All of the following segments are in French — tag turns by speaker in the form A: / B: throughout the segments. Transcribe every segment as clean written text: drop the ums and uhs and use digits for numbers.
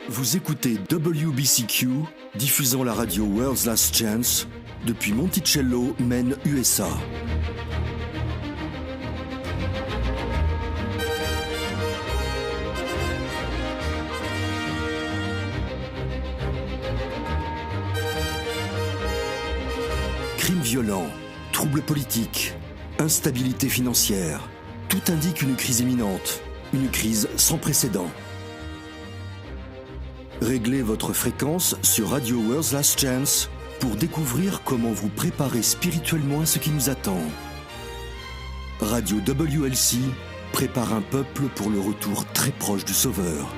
A: Vous écoutez WBCQ, diffusant la radio World's Last Chance depuis Monticello, Maine, USA. Crimes violents, troubles politiques, instabilité financière, tout indique une crise imminente, une crise sans précédent. Réglez votre fréquence sur Radio World's Last Chance pour découvrir comment vous préparer spirituellement à ce qui nous attend. Radio WLC prépare un peuple pour le retour très proche du Sauveur.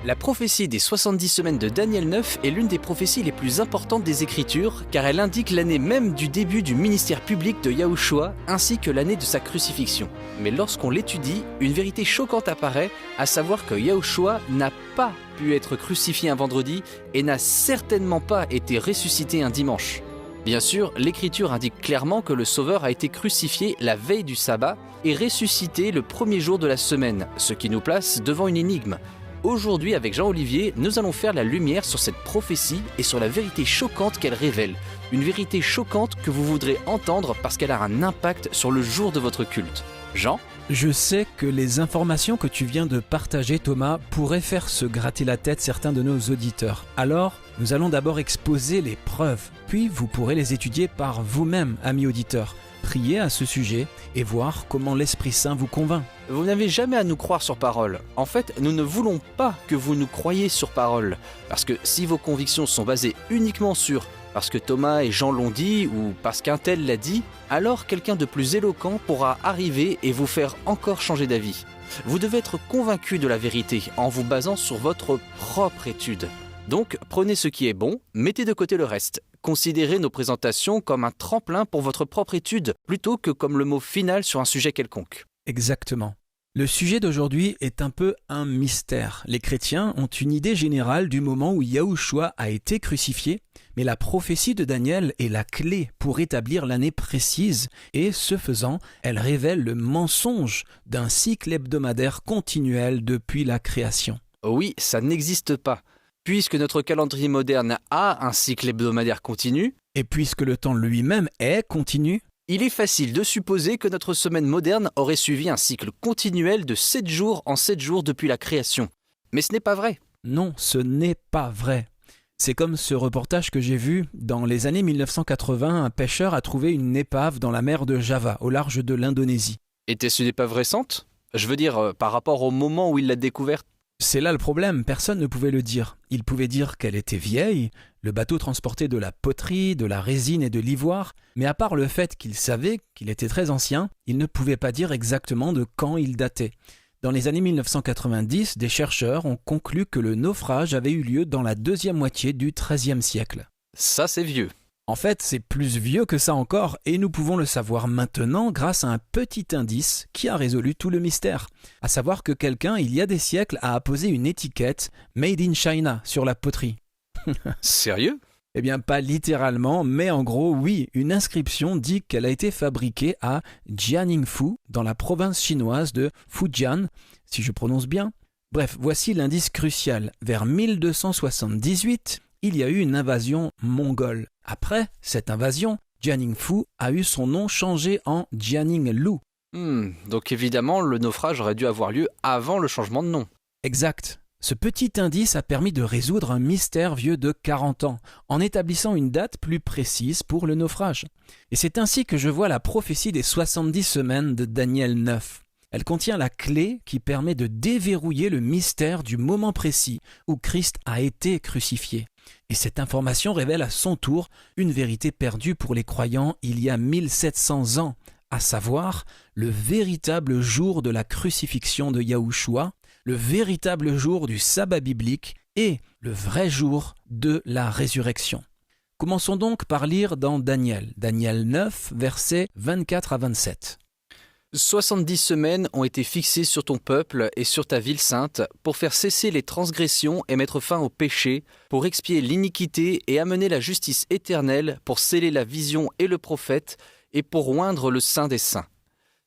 B: La prophétie des 70 semaines de Daniel 9 est l'une des prophéties les plus importantes des Écritures, car elle indique l'année même du début du ministère public de Yahushua, ainsi que l'année de sa crucifixion. Mais lorsqu'on l'étudie, une vérité choquante apparaît, à savoir que Yahushua n'a pas pu être crucifié un vendredi et n'a certainement pas été ressuscité un dimanche. Bien sûr, l'Écriture indique clairement que le Sauveur a été crucifié la veille du sabbat et ressuscité le premier jour de la semaine, ce qui nous place devant une énigme. Aujourd'hui, avec Jean-Olivier, nous allons faire la lumière sur cette prophétie et sur la vérité choquante qu'elle révèle. Une vérité choquante que vous voudrez entendre parce qu'elle a un impact sur le jour de votre culte. Jean ?
C: Je sais que les informations que tu viens de partager, Thomas, pourraient faire se gratter la tête certains de nos auditeurs. Alors, nous allons d'abord exposer les preuves, puis vous pourrez les étudier par vous-même, amis auditeurs. Priez à ce sujet et voir comment l'Esprit Saint vous convainc.
B: Vous n'avez jamais à nous croire sur parole. En fait, nous ne voulons pas que vous nous croyiez sur parole. Parce que si vos convictions sont basées uniquement sur « parce que Thomas et Jean l'ont dit » ou « parce qu'un tel l'a dit », alors quelqu'un de plus éloquent pourra arriver et vous faire encore changer d'avis. Vous devez être convaincu de la vérité en vous basant sur votre propre étude. Donc, prenez ce qui est bon, mettez de côté le reste. Considérez nos présentations comme un tremplin pour votre propre étude, plutôt que comme le mot final sur un sujet quelconque.
C: Exactement. Le sujet d'aujourd'hui est un peu un mystère. Les chrétiens ont une idée générale du moment où Yahushua a été crucifié, mais la prophétie de Daniel est la clé pour établir l'année précise et, ce faisant, elle révèle le mensonge d'un cycle hebdomadaire continuel depuis la création.
B: Oui, ça n'existe pas. Puisque notre calendrier moderne a un cycle hebdomadaire continu,
C: et puisque le temps lui-même est continu,
B: il est facile de supposer que notre semaine moderne aurait suivi un cycle continuel de 7 jours en 7 jours depuis la création. Mais ce n'est pas vrai.
C: Non, ce n'est pas vrai. C'est comme ce reportage que j'ai vu. Dans les années 1980, un pêcheur a trouvé une épave dans la mer de Java, au large de l'Indonésie.
B: Était-ce une épave récente ? Je veux dire, par rapport au moment où il l'a découverte.
C: C'est là le problème, personne ne pouvait le dire. Il pouvait dire qu'elle était vieille, le bateau transportait de la poterie, de la résine et de l'ivoire, mais à part le fait qu'il savait qu'il était très ancien, il ne pouvait pas dire exactement de quand il datait. Dans les années 1990, des chercheurs ont conclu que le naufrage avait eu lieu dans la deuxième moitié du XIIIe siècle.
B: Ça, c'est vieux.
C: En fait, c'est plus vieux que ça encore, et nous pouvons le savoir maintenant grâce à un petit indice qui a résolu tout le mystère. À savoir que quelqu'un, il y a des siècles, a apposé une étiquette « Made in China » sur la poterie.
B: Sérieux ?
C: Eh bien, pas littéralement, mais en gros, oui, une inscription dit qu'elle a été fabriquée à Jianingfu, dans la province chinoise de Fujian, si je prononce bien. Bref, voici l'indice crucial. Vers 1278, il y a eu une invasion mongole. Après cette invasion, Jianingfu a eu son nom changé en Jianinglu.
B: Donc évidemment, le naufrage aurait dû avoir lieu avant le changement de nom.
C: Exact. Ce petit indice a permis de résoudre un mystère vieux de 40 ans, en établissant une date plus précise pour le naufrage. Et c'est ainsi que je vois la prophétie des 70 semaines de Daniel 9. Elle contient la clé qui permet de déverrouiller le mystère du moment précis où Christ a été crucifié. Et cette information révèle à son tour une vérité perdue pour les croyants il y a 1700 ans, à savoir le véritable jour de la crucifixion de Yahushua, le véritable jour du sabbat biblique et le vrai jour de la résurrection. Commençons donc par lire dans Daniel 9, versets 24 à 27.
B: 70 semaines ont été fixées sur ton peuple et sur ta ville sainte pour faire cesser les transgressions et mettre fin au péché, pour expier l'iniquité et amener la justice éternelle, pour sceller la vision et le prophète et pour oindre le Saint des Saints.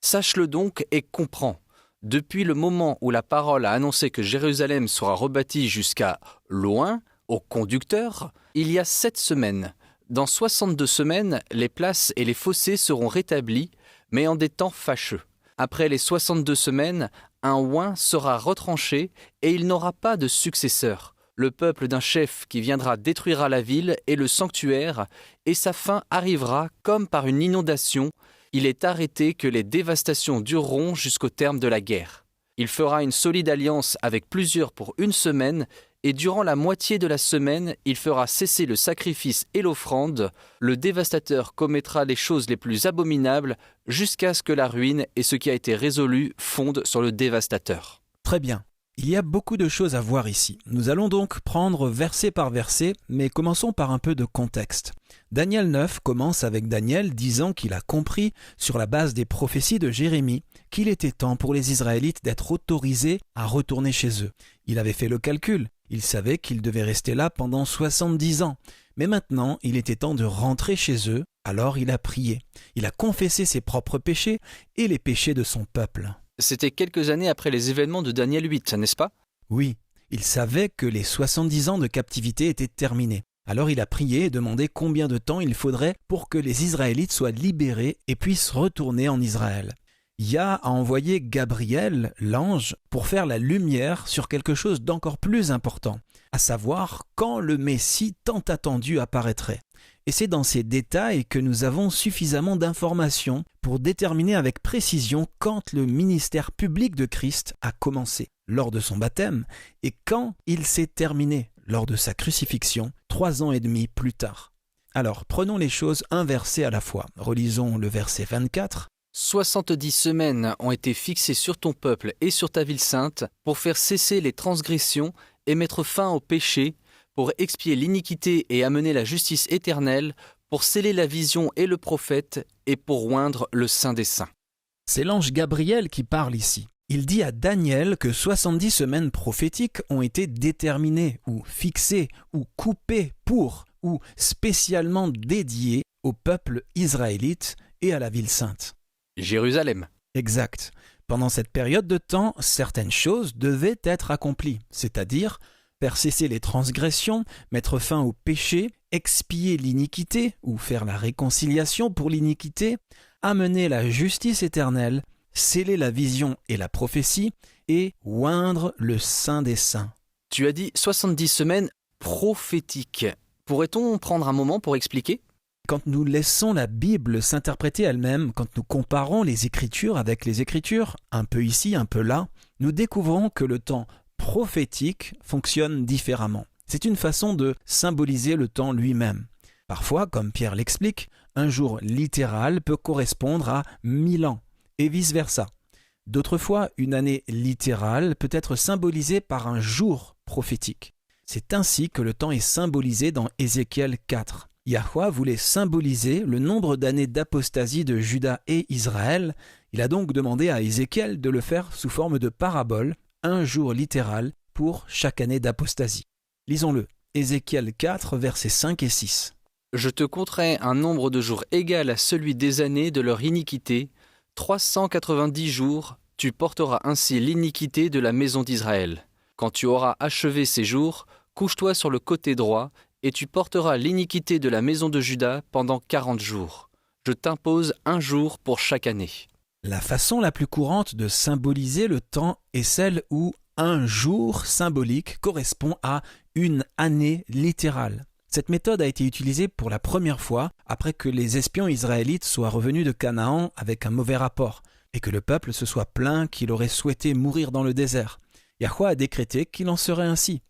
B: Sache-le donc et comprends. Depuis le moment où la parole a annoncé que Jérusalem sera rebâtie jusqu'à loin, au conducteur, il y a 7 semaines. Dans 62 semaines, les places et les fossés seront rétablis, mais en des temps fâcheux. Après les 62 semaines, un oint sera retranché et il n'aura pas de successeur. Le peuple d'un chef qui viendra détruira la ville et le sanctuaire, et sa fin arrivera comme par une inondation. Il est arrêté que les dévastations dureront jusqu'au terme de la guerre. Il fera une solide alliance avec plusieurs pour 1 semaine, et durant la moitié de la semaine, il fera cesser le sacrifice et l'offrande. Le dévastateur commettra les choses les plus abominables jusqu'à ce que la ruine et ce qui a été résolu fondent sur le dévastateur.
C: Très bien. Il y a beaucoup de choses à voir ici. Nous allons donc prendre verset par verset, mais commençons par un peu de contexte. Daniel 9 commence avec Daniel disant qu'il a compris, sur la base des prophéties de Jérémie, qu'il était temps pour les Israélites d'être autorisés à retourner chez eux. Il avait fait le calcul. Il savait qu'ils devaient rester là pendant 70 ans. Mais maintenant, il était temps de rentrer chez eux, alors il a prié. Il a confessé ses propres péchés et les péchés de son peuple.
B: C'était quelques années après les événements de Daniel 8, n'est-ce pas?
C: Oui, il savait que les 70 ans de captivité étaient terminés. Alors il a prié et demandé combien de temps il faudrait pour que les Israélites soient libérés et puissent retourner en Israël. Yah a envoyé Gabriel, l'ange, pour faire la lumière sur quelque chose d'encore plus important, à savoir quand le Messie tant attendu apparaîtrait. Et c'est dans ces détails que nous avons suffisamment d'informations pour déterminer avec précision quand le ministère public de Christ a commencé, lors de son baptême, et quand il s'est terminé, lors de sa crucifixion, 3 ans et demi plus tard. Alors, prenons les choses un verset à la fois. Relisons le verset 24.
B: 70 semaines ont été fixées sur ton peuple et sur ta ville sainte pour faire cesser les transgressions et mettre fin au péché, pour expier l'iniquité et amener la justice éternelle, pour sceller la vision et le prophète et pour oindre le Saint des Saints.
C: C'est l'ange Gabriel qui parle ici. Il dit à Daniel que 70 semaines prophétiques ont été déterminées ou fixées ou coupées pour ou spécialement dédiées au peuple israélite et à la ville sainte.
B: Jérusalem.
C: Exact. Pendant cette période de temps, certaines choses devaient être accomplies, c'est-à-dire faire cesser les transgressions, mettre fin au péché, expier l'iniquité ou faire la réconciliation pour l'iniquité, amener la justice éternelle, sceller la vision et la prophétie et oindre le Saint des Saints.
B: Tu as dit 70 semaines prophétiques. Pourrait-on prendre un moment pour expliquer ?
C: Quand nous laissons la Bible s'interpréter elle-même, quand nous comparons les Écritures avec les Écritures, un peu ici, un peu là, nous découvrons que le temps prophétique fonctionne différemment. C'est une façon de symboliser le temps lui-même. Parfois, comme Pierre l'explique, un jour littéral peut correspondre à 1000 ans, et vice-versa. D'autres fois, une année littérale peut être symbolisée par un jour prophétique. C'est ainsi que le temps est symbolisé dans Ézéchiel 4. Yahweh voulait symboliser le nombre d'années d'apostasie de Juda et Israël. Il a donc demandé à Ézéchiel de le faire sous forme de parabole, un jour littéral pour chaque année d'apostasie. Lisons-le, Ézéchiel 4, versets 5 et 6.
B: « Je te compterai un nombre de jours égal à celui des années de leur iniquité, 390 jours, tu porteras ainsi l'iniquité de la maison d'Israël. Quand tu auras achevé ces jours, couche-toi sur le côté droit, et tu porteras l'iniquité de la maison de Juda pendant 40 jours. Je t'impose un jour pour chaque année. »
C: La façon la plus courante de symboliser le temps est celle où un jour symbolique correspond à une année littérale. Cette méthode a été utilisée pour la première fois après que les espions israélites soient revenus de Canaan avec un mauvais rapport et que le peuple se soit plaint qu'il aurait souhaité mourir dans le désert. Yahweh a décrété qu'il en serait ainsi.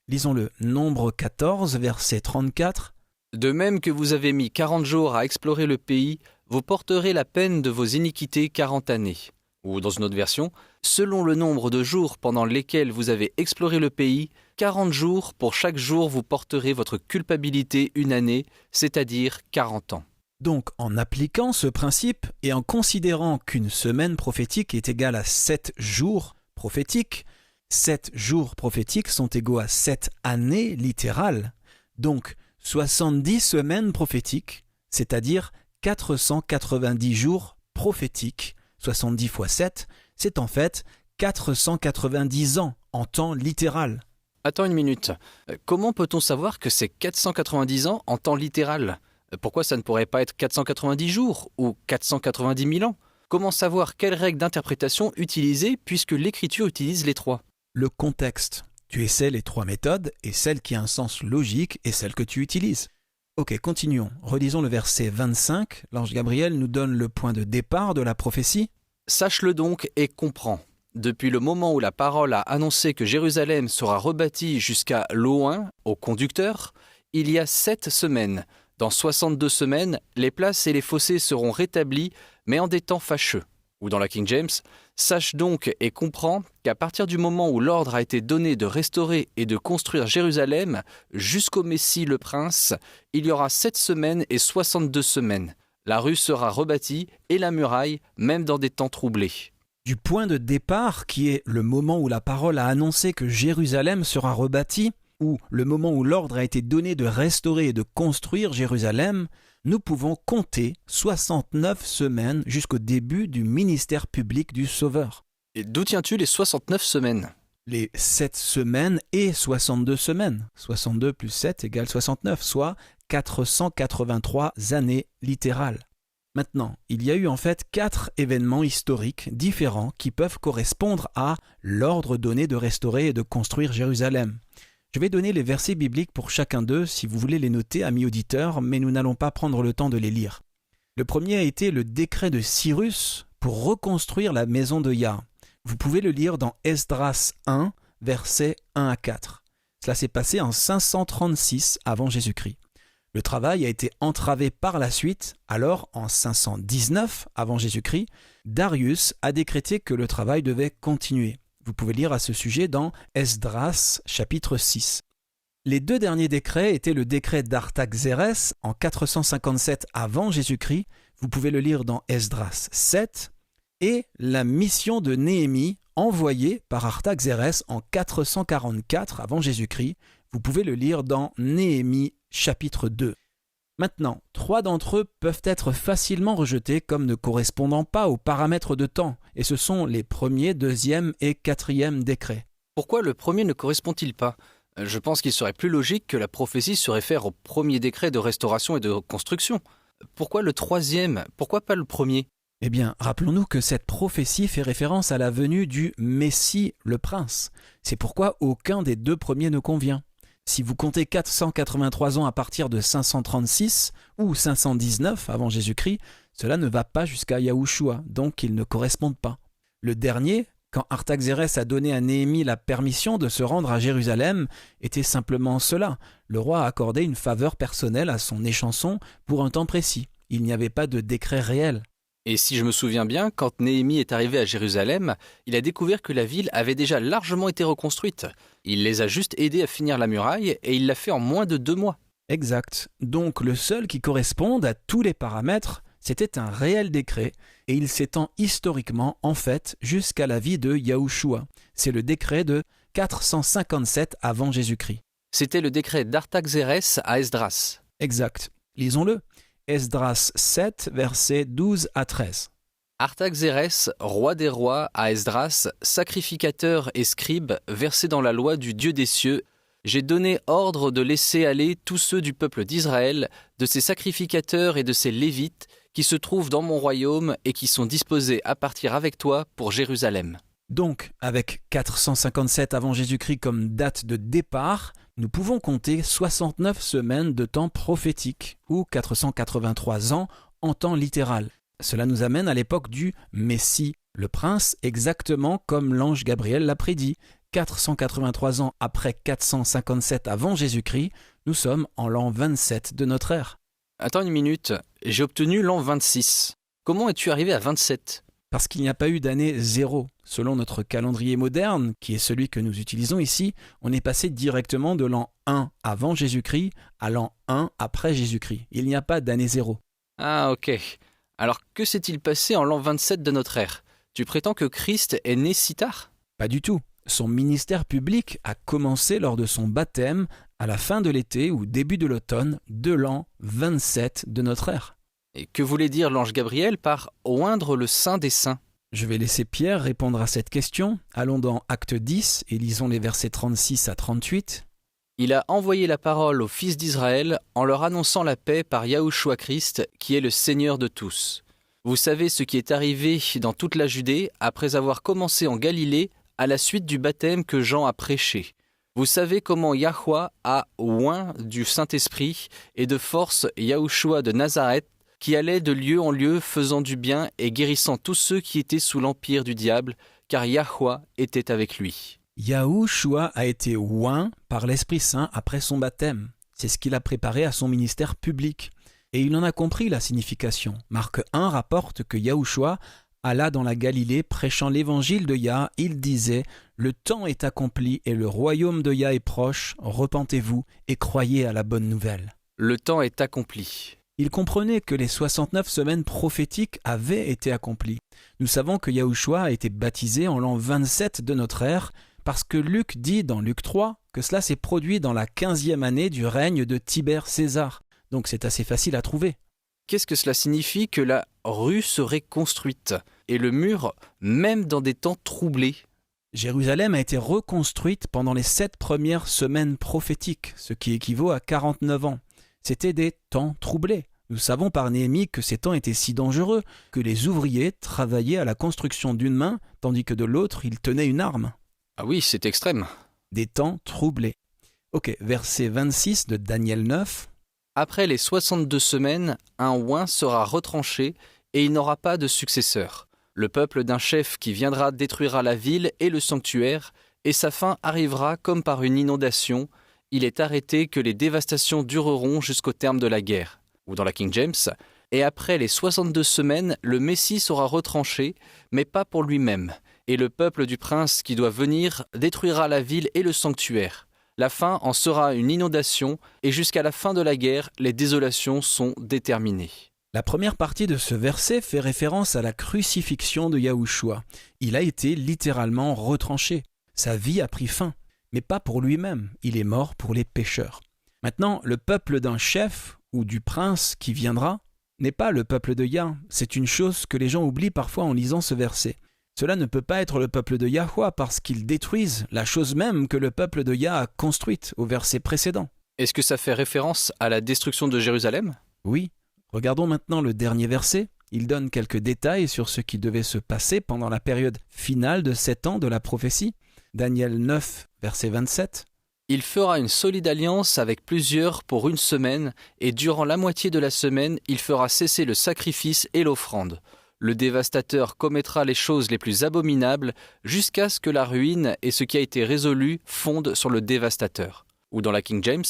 C: Lisons-le, Nombre 14, verset 34.
B: « De même que vous avez mis 40 jours à explorer le pays, vous porterez la peine de vos iniquités 40 années. » Ou dans une autre version, « Selon le nombre de jours pendant lesquels vous avez exploré le pays, 40 jours pour chaque jour vous porterez votre culpabilité une année, c'est-à-dire 40 ans. »
C: Donc, en appliquant ce principe et en considérant qu'une semaine prophétique est égale à 7 jours prophétiques, 7 jours prophétiques sont égaux à 7 années littérales. Donc, 70 semaines prophétiques, c'est-à-dire 490 jours prophétiques. 70 fois 7, c'est en fait 490 ans en temps littéral.
B: Attends une minute. Comment peut-on savoir que c'est 490 ans en temps littéral ? Pourquoi ça ne pourrait pas être 490 jours ou 490 000 ans ? Comment savoir quelle règle d'interprétation utiliser puisque l'écriture utilise les trois ?
C: Le contexte. Tu essaies les trois méthodes et celle qui a un sens logique est celle que tu utilises. Ok, continuons. Relisons le verset 25. L'ange Gabriel nous donne le point de départ de la prophétie.
B: Sache-le donc et comprends. Depuis le moment où la parole a annoncé que Jérusalem sera rebâtie jusqu'à Loin, au conducteur, il y a 7 semaines. Dans 62 semaines, les places et les fossés seront rétablis, mais en des temps fâcheux. Ou dans la King James, sache donc et comprends qu'à partir du moment où l'ordre a été donné de restaurer et de construire Jérusalem jusqu'au Messie le Prince, il y aura 7 semaines et 62 semaines. La rue sera rebâtie et la muraille, même dans des temps troublés.
C: Du point de départ, qui est le moment où la parole a annoncé que Jérusalem sera rebâtie, ou le moment où l'ordre a été donné de restaurer et de construire Jérusalem, nous pouvons compter 69 semaines jusqu'au début du ministère public du Sauveur.
B: Et d'où tiens-tu les 69 semaines ?
C: Les 7 semaines et 62 semaines. 62 plus 7 égale 69, soit 483 années littérales. Maintenant, il y a eu en fait 4 événements historiques différents qui peuvent correspondre à l'ordre donné de restaurer et de construire Jérusalem. Je vais donner les versets bibliques pour chacun d'eux si vous voulez les noter, amis auditeurs, mais nous n'allons pas prendre le temps de les lire. Le premier a été le décret de Cyrus pour reconstruire la maison de Yah. Vous pouvez le lire dans Esdras 1, versets 1 à 4. Cela s'est passé en 536 avant Jésus-Christ. Le travail a été entravé par la suite, alors en 519 avant Jésus-Christ, Darius a décrété que le travail devait continuer. Vous pouvez lire à ce sujet dans Esdras chapitre 6. Les 2 derniers décrets étaient le décret d'Artaxerès en 457 avant Jésus-Christ, vous pouvez le lire dans Esdras 7, et la mission de Néhémie envoyée par Artaxerès en 444 avant Jésus-Christ, vous pouvez le lire dans Néhémie chapitre 2. Maintenant, 3 d'entre eux peuvent être facilement rejetés comme ne correspondant pas aux paramètres de temps, et ce sont les 1er, 2e et 4e décrets.
B: Pourquoi le premier ne correspond-il pas ? Je pense qu'il serait plus logique que la prophétie se réfère au premier décret de restauration et de construction. Pourquoi le 3e ? Pourquoi pas le premier ?
C: Eh bien, rappelons-nous que cette prophétie fait référence à la venue du Messie le Prince. C'est pourquoi aucun des 2 premiers ne convient. Si vous comptez 483 ans à partir de 536 ou 519 avant Jésus-Christ, cela ne va pas jusqu'à Yahushua, donc ils ne correspondent pas. Le dernier, quand Artaxerès a donné à Néhémie la permission de se rendre à Jérusalem, était simplement cela. Le roi a accordé une faveur personnelle à son échanson pour un temps précis. Il n'y avait pas de décret réel.
B: Et si je me souviens bien, quand Néhémie est arrivé à Jérusalem, il a découvert que la ville avait déjà largement été reconstruite. Il les a juste aidés à finir la muraille et il l'a fait en moins de 2 mois.
C: Exact. Donc le seul qui corresponde à tous les paramètres, c'était un réel décret et il s'étend historiquement en fait jusqu'à la vie de Yahushua. C'est le décret de 457 avant Jésus-Christ.
B: C'était le décret d'Artaxerès à Esdras.
C: Exact. Lisons-le. Esdras 7, versets 12 à 13.
B: Artaxerès, roi des rois, à Esdras, sacrificateur et scribe, versé dans la loi du Dieu des cieux, j'ai donné ordre de laisser aller tous ceux du peuple d'Israël, de ses sacrificateurs et de ses lévites, qui se trouvent dans mon royaume et qui sont disposés à partir avec toi pour Jérusalem.
C: Donc, avec 457 avant Jésus-Christ comme date de départ, nous pouvons compter 69 semaines de temps prophétique, ou 483 ans en temps littéral. Cela nous amène à l'époque du Messie, le prince, exactement comme l'ange Gabriel l'a prédit. 483 ans après 457 avant Jésus-Christ, nous sommes en l'an 27 de notre ère.
B: Attends une minute, j'ai obtenu l'an 26. Comment es-tu arrivé à 27 ?
C: Parce qu'il n'y a pas eu d'année 0. Selon notre calendrier moderne, qui est celui que nous utilisons ici, on est passé directement de l'an 1 avant Jésus-Christ à l'an 1 après Jésus-Christ. Il n'y a pas d'année 0.
B: Ah ok. Alors que s'est-il passé en l'an 27 de notre ère ? Tu prétends que Christ est né si tard ?
C: Pas du tout. Son ministère public a commencé lors de son baptême à la fin de l'été ou début de l'automne de l'an 27 de notre ère.
B: Et que voulait dire l'ange Gabriel par « oindre le Saint des Saints » ?
C: Je vais laisser Pierre répondre à cette question. Allons dans Acte 10 et lisons les versets 36 à 38.
B: Il a envoyé la parole aux fils d'Israël en leur annonçant la paix par Yahushua Christ, qui est le Seigneur de tous. Vous savez ce qui est arrivé dans toute la Judée après avoir commencé en Galilée à la suite du baptême que Jean a prêché. Vous savez comment Yahweh a oint du Saint-Esprit et de force Yahushua de Nazareth, qui allait de lieu en lieu faisant du bien et guérissant tous ceux qui étaient sous l'empire du diable, car Yahweh était avec lui.
C: Yahushua a été oint par l'Esprit Saint après son baptême. C'est ce qu'il a préparé à son ministère public. Et il en a compris la signification. Marc 1 rapporte que Yahushua alla dans la Galilée prêchant l'évangile de Yah. Il disait « Le temps est accompli et le royaume de Yah est proche. Repentez-vous et croyez à la bonne nouvelle. »
B: Le temps est accompli.
C: Il comprenait que les 69 semaines prophétiques avaient été accomplies. Nous savons que Yahushua a été baptisé en l'an 27 de notre ère, parce que Luc dit dans Luc 3 que cela s'est produit dans la 15e année du règne de Tibère César. Donc c'est assez facile à trouver.
B: Qu'est-ce que cela signifie que la rue serait construite et le mur même dans des temps troublés ?
C: Jérusalem a été reconstruite pendant les 7 premières semaines prophétiques, ce qui équivaut à 49 ans. C'était des temps troublés. Nous savons par Néhémie que ces temps étaient si dangereux que les ouvriers travaillaient à la construction d'une main, tandis que de l'autre, ils tenaient une arme.
B: Ah oui, c'est extrême.
C: Des temps troublés. Ok, verset 26 de Daniel 9.
B: Après les 62 semaines, un oint sera retranché et il n'aura pas de successeur. Le peuple d'un chef qui viendra détruira la ville et le sanctuaire, et sa fin arrivera comme par une inondation. Il est arrêté que les dévastations dureront jusqu'au terme de la guerre. Ou dans la King James, et après les 62 semaines, le Messie sera retranché, mais pas pour lui-même. Et le peuple du prince qui doit venir détruira la ville et le sanctuaire. La fin en sera une inondation, et jusqu'à la fin de la guerre, les désolations sont déterminées.
C: La première partie de ce verset fait référence à la crucifixion de Yahushua. Il a été littéralement retranché. Sa vie a pris fin. Mais pas pour lui-même, il est mort pour les pécheurs. Maintenant, le peuple d'un chef ou du prince qui viendra n'est pas le peuple de Yah. C'est une chose que les gens oublient parfois en lisant ce verset. Cela ne peut pas être le peuple de Yahweh parce qu'ils détruisent la chose même que le peuple de Yah a construite au verset précédent.
B: Est-ce que ça fait référence à la destruction de Jérusalem ?
C: Oui. Regardons maintenant le dernier verset. Il donne quelques détails sur ce qui devait se passer pendant la période finale de 7 ans de la prophétie. Daniel 9, verset 27.
B: Il fera une solide alliance avec plusieurs pour une semaine, et durant la moitié de la semaine, il fera cesser le sacrifice et l'offrande. Le dévastateur commettra les choses les plus abominables jusqu'à ce que la ruine et ce qui a été résolu fondent sur le dévastateur. Ou dans la King James,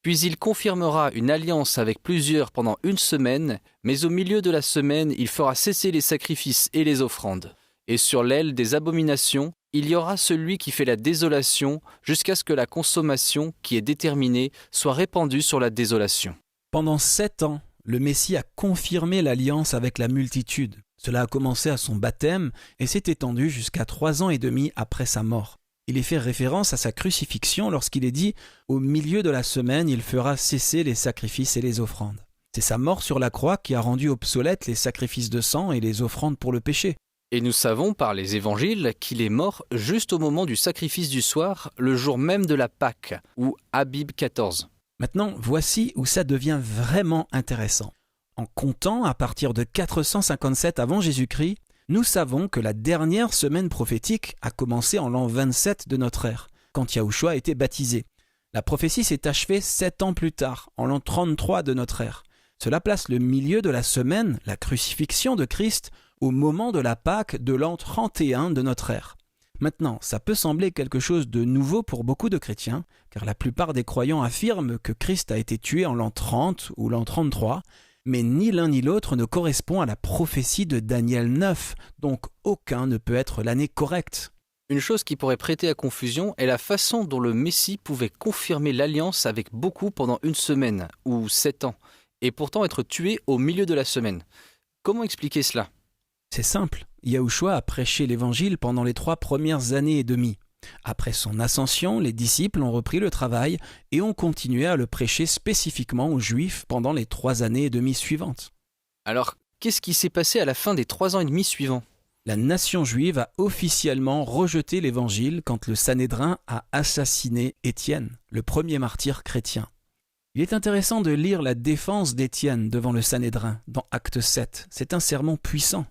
B: puis il confirmera une alliance avec plusieurs pendant une semaine, mais au milieu de la semaine, il fera cesser les sacrifices et les offrandes. Et sur l'aile des abominations, il y aura celui qui fait la désolation jusqu'à ce que la consommation qui est déterminée soit répandue sur la désolation.
C: Pendant 7 ans, le Messie a confirmé l'alliance avec la multitude. Cela a commencé à son baptême et s'est étendu jusqu'à 3 ans et demi après sa mort. Il est fait référence à sa crucifixion lorsqu'il est dit « Au milieu de la semaine, il fera cesser les sacrifices et les offrandes ». C'est sa mort sur la croix qui a rendu obsolètes les sacrifices de sang et les offrandes pour le péché.
B: Et nous savons par les évangiles qu'il est mort juste au moment du sacrifice du soir, le jour même de la Pâque, ou Abib 14.
C: Maintenant, voici où ça devient vraiment intéressant. En comptant à partir de 457 avant Jésus-Christ, nous savons que la dernière semaine prophétique a commencé en l'an 27 de notre ère, quand Yahushua a été baptisé. La prophétie s'est achevée 7 ans plus tard, en l'an 33 de notre ère. Cela place le milieu de la semaine, la crucifixion de Christ, au moment de la Pâque de l'an 31 de notre ère. Maintenant, ça peut sembler quelque chose de nouveau pour beaucoup de chrétiens, car la plupart des croyants affirment que Christ a été tué en l'an 30 ou l'an 33, mais ni l'un ni l'autre ne correspond à la prophétie de Daniel 9, donc aucun ne peut être l'année correcte.
B: Une chose qui pourrait prêter à confusion est la façon dont le Messie pouvait confirmer l'alliance avec beaucoup pendant une semaine, ou 7 ans, et pourtant être tué au milieu de la semaine. Comment expliquer cela ?
C: C'est simple, Yahushua a prêché l'évangile pendant les 3 premières années et demie. Après son ascension, les disciples ont repris le travail et ont continué à le prêcher spécifiquement aux Juifs pendant les 3 années et demie suivantes.
B: Alors, qu'est-ce qui s'est passé à la fin des 3 ans et demi suivants ?
C: La nation juive a officiellement rejeté l'évangile quand le Sanhédrin a assassiné Étienne, le premier martyr chrétien. Il est intéressant de lire la défense d'Étienne devant le Sanhédrin dans Acte 7. C'est un sermon puissant.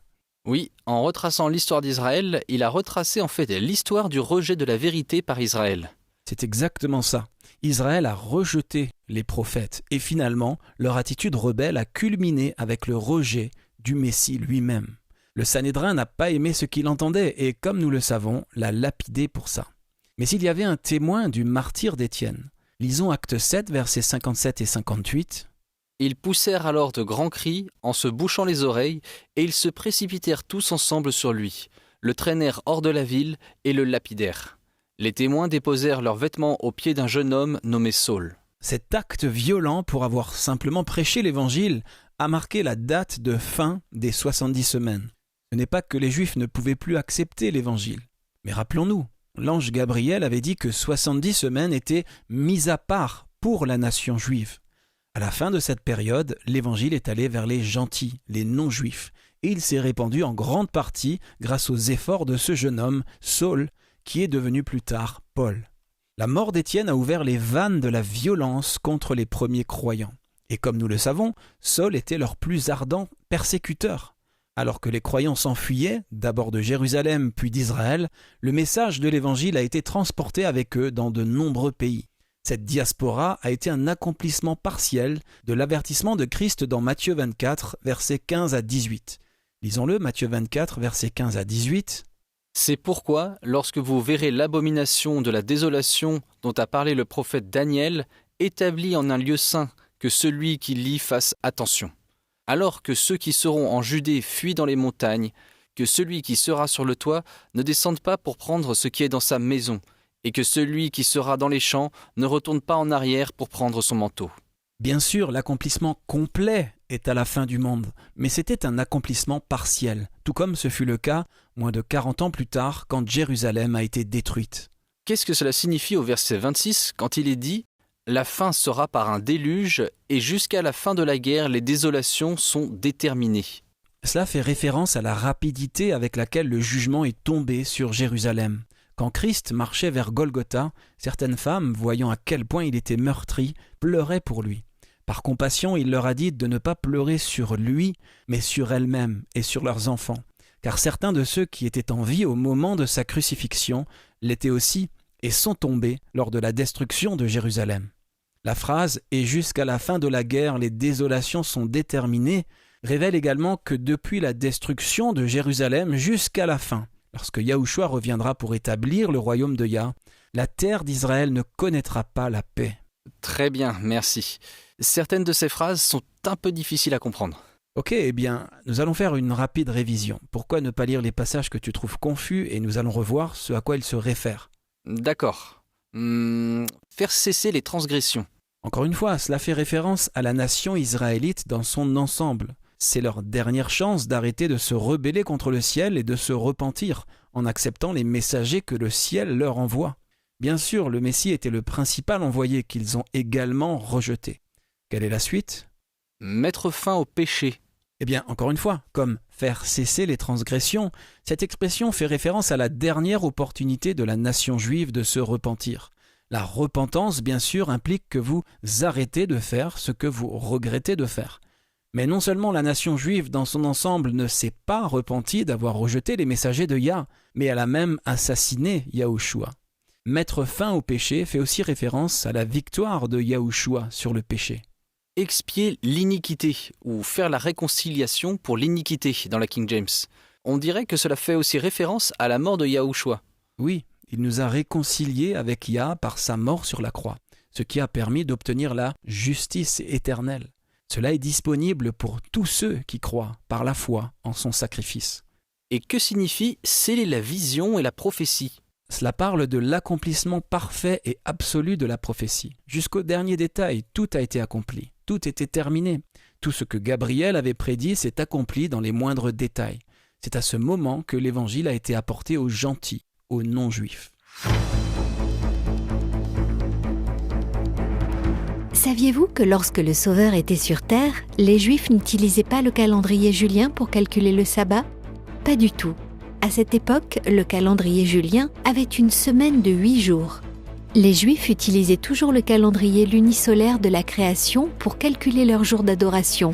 B: Oui, en retraçant l'histoire d'Israël, il a retracé en fait l'histoire du rejet de la vérité par Israël.
C: C'est exactement ça. Israël a rejeté les prophètes et finalement, leur attitude rebelle a culminé avec le rejet du Messie lui-même. Le Sanhédrin n'a pas aimé ce qu'il entendait et, comme nous le savons, l'a lapidé pour ça. Mais s'il y avait un témoin du martyre d'Étienne, lisons Acte 7, versets 57 et 58.
B: Ils poussèrent alors de grands cris en se bouchant les oreilles et ils se précipitèrent tous ensemble sur lui, le traînèrent hors de la ville et le lapidèrent. Les témoins déposèrent leurs vêtements aux pieds d'un jeune homme nommé Saul.
C: Cet acte violent pour avoir simplement prêché l'Évangile a marqué la date de fin des 70 semaines. Ce n'est pas que les Juifs ne pouvaient plus accepter l'Évangile. Mais rappelons-nous, l'ange Gabriel avait dit que 70 semaines étaient mises à part pour la nation juive. À la fin de cette période, l'Évangile est allé vers les gentils, les non-juifs, et il s'est répandu en grande partie grâce aux efforts de ce jeune homme, Saul, qui est devenu plus tard Paul. La mort d'Étienne a ouvert les vannes de la violence contre les premiers croyants. Et comme nous le savons, Saul était leur plus ardent persécuteur. Alors que les croyants s'enfuyaient, d'abord de Jérusalem puis d'Israël, le message de l'Évangile a été transporté avec eux dans de nombreux pays. Cette diaspora a été un accomplissement partiel de l'avertissement de Christ dans Matthieu 24, versets 15 à 18. Lisons-le, Matthieu 24, versets 15 à 18.
B: « C'est pourquoi, lorsque vous verrez l'abomination de la désolation dont a parlé le prophète Daniel, établie en un lieu saint, que celui qui lit fasse attention. Alors que ceux qui seront en Judée fuient dans les montagnes, que celui qui sera sur le toit ne descende pas pour prendre ce qui est dans sa maison, et que celui qui sera dans les champs ne retourne pas en arrière pour prendre son manteau. »
C: Bien sûr, l'accomplissement complet est à la fin du monde, mais c'était un accomplissement partiel, tout comme ce fut le cas moins de 40 ans plus tard quand Jérusalem a été détruite.
B: Qu'est-ce que cela signifie au verset 26 quand il est dit « La fin sera par un déluge, et jusqu'à la fin de la guerre, les désolations sont déterminées. »
C: Cela fait référence à la rapidité avec laquelle le jugement est tombé sur Jérusalem. Quand Christ marchait vers Golgotha, certaines femmes, voyant à quel point il était meurtri, pleuraient pour lui. Par compassion, il leur a dit de ne pas pleurer sur lui, mais sur elles-mêmes et sur leurs enfants, car certains de ceux qui étaient en vie au moment de sa crucifixion l'étaient aussi et sont tombés lors de la destruction de Jérusalem. La phrase « et jusqu'à la fin de la guerre, les désolations sont déterminées » révèle également que depuis la destruction de Jérusalem jusqu'à la fin, lorsque Yahushua reviendra pour établir le royaume de Yah, la terre d'Israël ne connaîtra pas la paix.
B: Très bien, merci. Certaines de ces phrases sont un peu difficiles à comprendre.
C: Ok, eh bien, nous allons faire une rapide révision. Pourquoi ne pas lire les passages que tu trouves confus et nous allons revoir ce à quoi ils se réfèrent.
B: D'accord. Faire cesser les transgressions.
C: Encore une fois, cela fait référence à la nation israélite dans son ensemble. C'est leur dernière chance d'arrêter de se rebeller contre le ciel et de se repentir en acceptant les messagers que le ciel leur envoie. Bien sûr, le Messie était le principal envoyé qu'ils ont également rejeté. Quelle est la suite ?
B: Mettre fin au péché.
C: Eh bien, encore une fois, comme faire cesser les transgressions, cette expression fait référence à la dernière opportunité de la nation juive de se repentir. La repentance, bien sûr, implique que vous arrêtez de faire ce que vous regrettez de faire. Mais non seulement la nation juive dans son ensemble ne s'est pas repentie d'avoir rejeté les messagers de Yah, mais elle a même assassiné Yahushua. Mettre fin au péché fait aussi référence à la victoire de Yahushua sur le péché.
B: Expier l'iniquité ou faire la réconciliation pour l'iniquité dans la King James. On dirait que cela fait aussi référence à la mort de Yahushua.
C: Oui, il nous a réconciliés avec Yah par sa mort sur la croix, ce qui a permis d'obtenir la justice éternelle. Cela est disponible pour tous ceux qui croient par la foi en son sacrifice.
B: Et que signifie sceller la vision et la prophétie ?
C: Cela parle de l'accomplissement parfait et absolu de la prophétie. Jusqu'au dernier détail, tout a été accompli. Tout était terminé. Tout ce que Gabriel avait prédit s'est accompli dans les moindres détails. C'est à ce moment que l'évangile a été apporté aux gentils, aux non-juifs.
D: Saviez-vous que lorsque le Sauveur était sur Terre, les Juifs n'utilisaient pas le calendrier julien pour calculer le sabbat ? Pas du tout. À cette époque, le calendrier julien avait une semaine de 8 jours. Les Juifs utilisaient toujours le calendrier lunisolaire de la création pour calculer leurs jours d'adoration.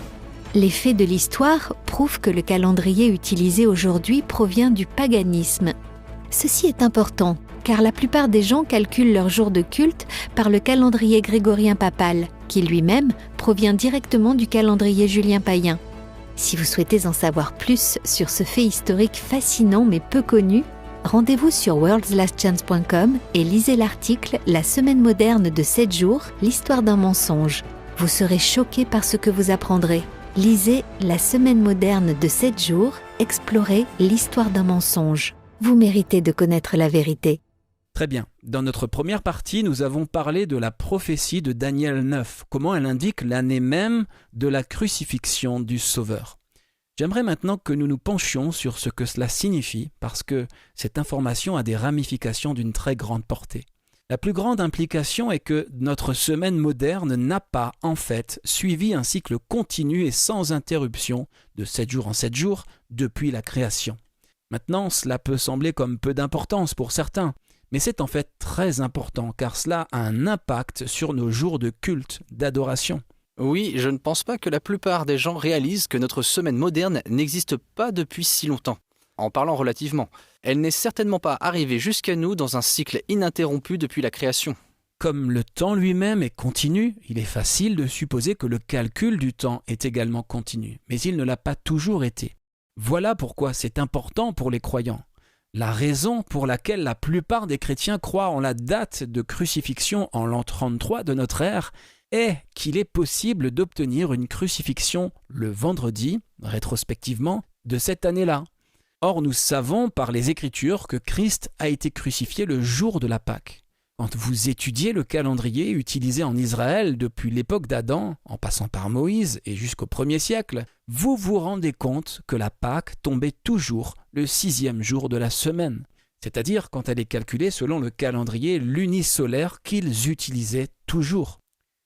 D: Les faits de l'histoire prouvent que le calendrier utilisé aujourd'hui provient du paganisme. Ceci est important, car la plupart des gens calculent leurs jours de culte par le calendrier grégorien papal, qui lui-même provient directement du calendrier julien païen. Si vous souhaitez en savoir plus sur ce fait historique fascinant mais peu connu, rendez-vous sur worldslastchance.com et lisez l'article « La semaine moderne de 7 jours, l'histoire d'un mensonge ». Vous serez choqué par ce que vous apprendrez. Lisez « La semaine moderne de 7 jours, explorez l'histoire d'un mensonge ». Vous méritez de connaître la vérité.
C: Très bien. Dans notre première partie, nous avons parlé de la prophétie de Daniel 9, comment elle indique l'année même de la crucifixion du Sauveur. J'aimerais maintenant que nous nous penchions sur ce que cela signifie, parce que cette information a des ramifications d'une très grande portée. La plus grande implication est que notre semaine moderne n'a pas, en fait, suivi un cycle continu et sans interruption de 7 jours en 7 jours depuis la création. Maintenant, cela peut sembler comme peu d'importance pour certains, mais c'est en fait très important car cela a un impact sur nos jours de culte, d'adoration.
B: Oui, je ne pense pas que la plupart des gens réalisent que notre semaine moderne n'existe pas depuis si longtemps. En parlant relativement, elle n'est certainement pas arrivée jusqu'à nous dans un cycle ininterrompu depuis la création.
C: Comme le temps lui-même est continu, il est facile de supposer que le calcul du temps est également continu, mais il ne l'a pas toujours été. Voilà pourquoi c'est important pour les croyants. La raison pour laquelle la plupart des chrétiens croient en la date de crucifixion en l'an 33 de notre ère est qu'il est possible d'obtenir une crucifixion le vendredi, rétrospectivement, de cette année-là. Or, nous savons par les Écritures que Christ a été crucifié le jour de la Pâque. Quand vous étudiez le calendrier utilisé en Israël depuis l'époque d'Adam, en passant par Moïse et jusqu'au 1er siècle, vous vous rendez compte que la Pâque tombait toujours le 6e jour de la semaine, c'est-à-dire quand elle est calculée selon le calendrier lunisolaire qu'ils utilisaient toujours.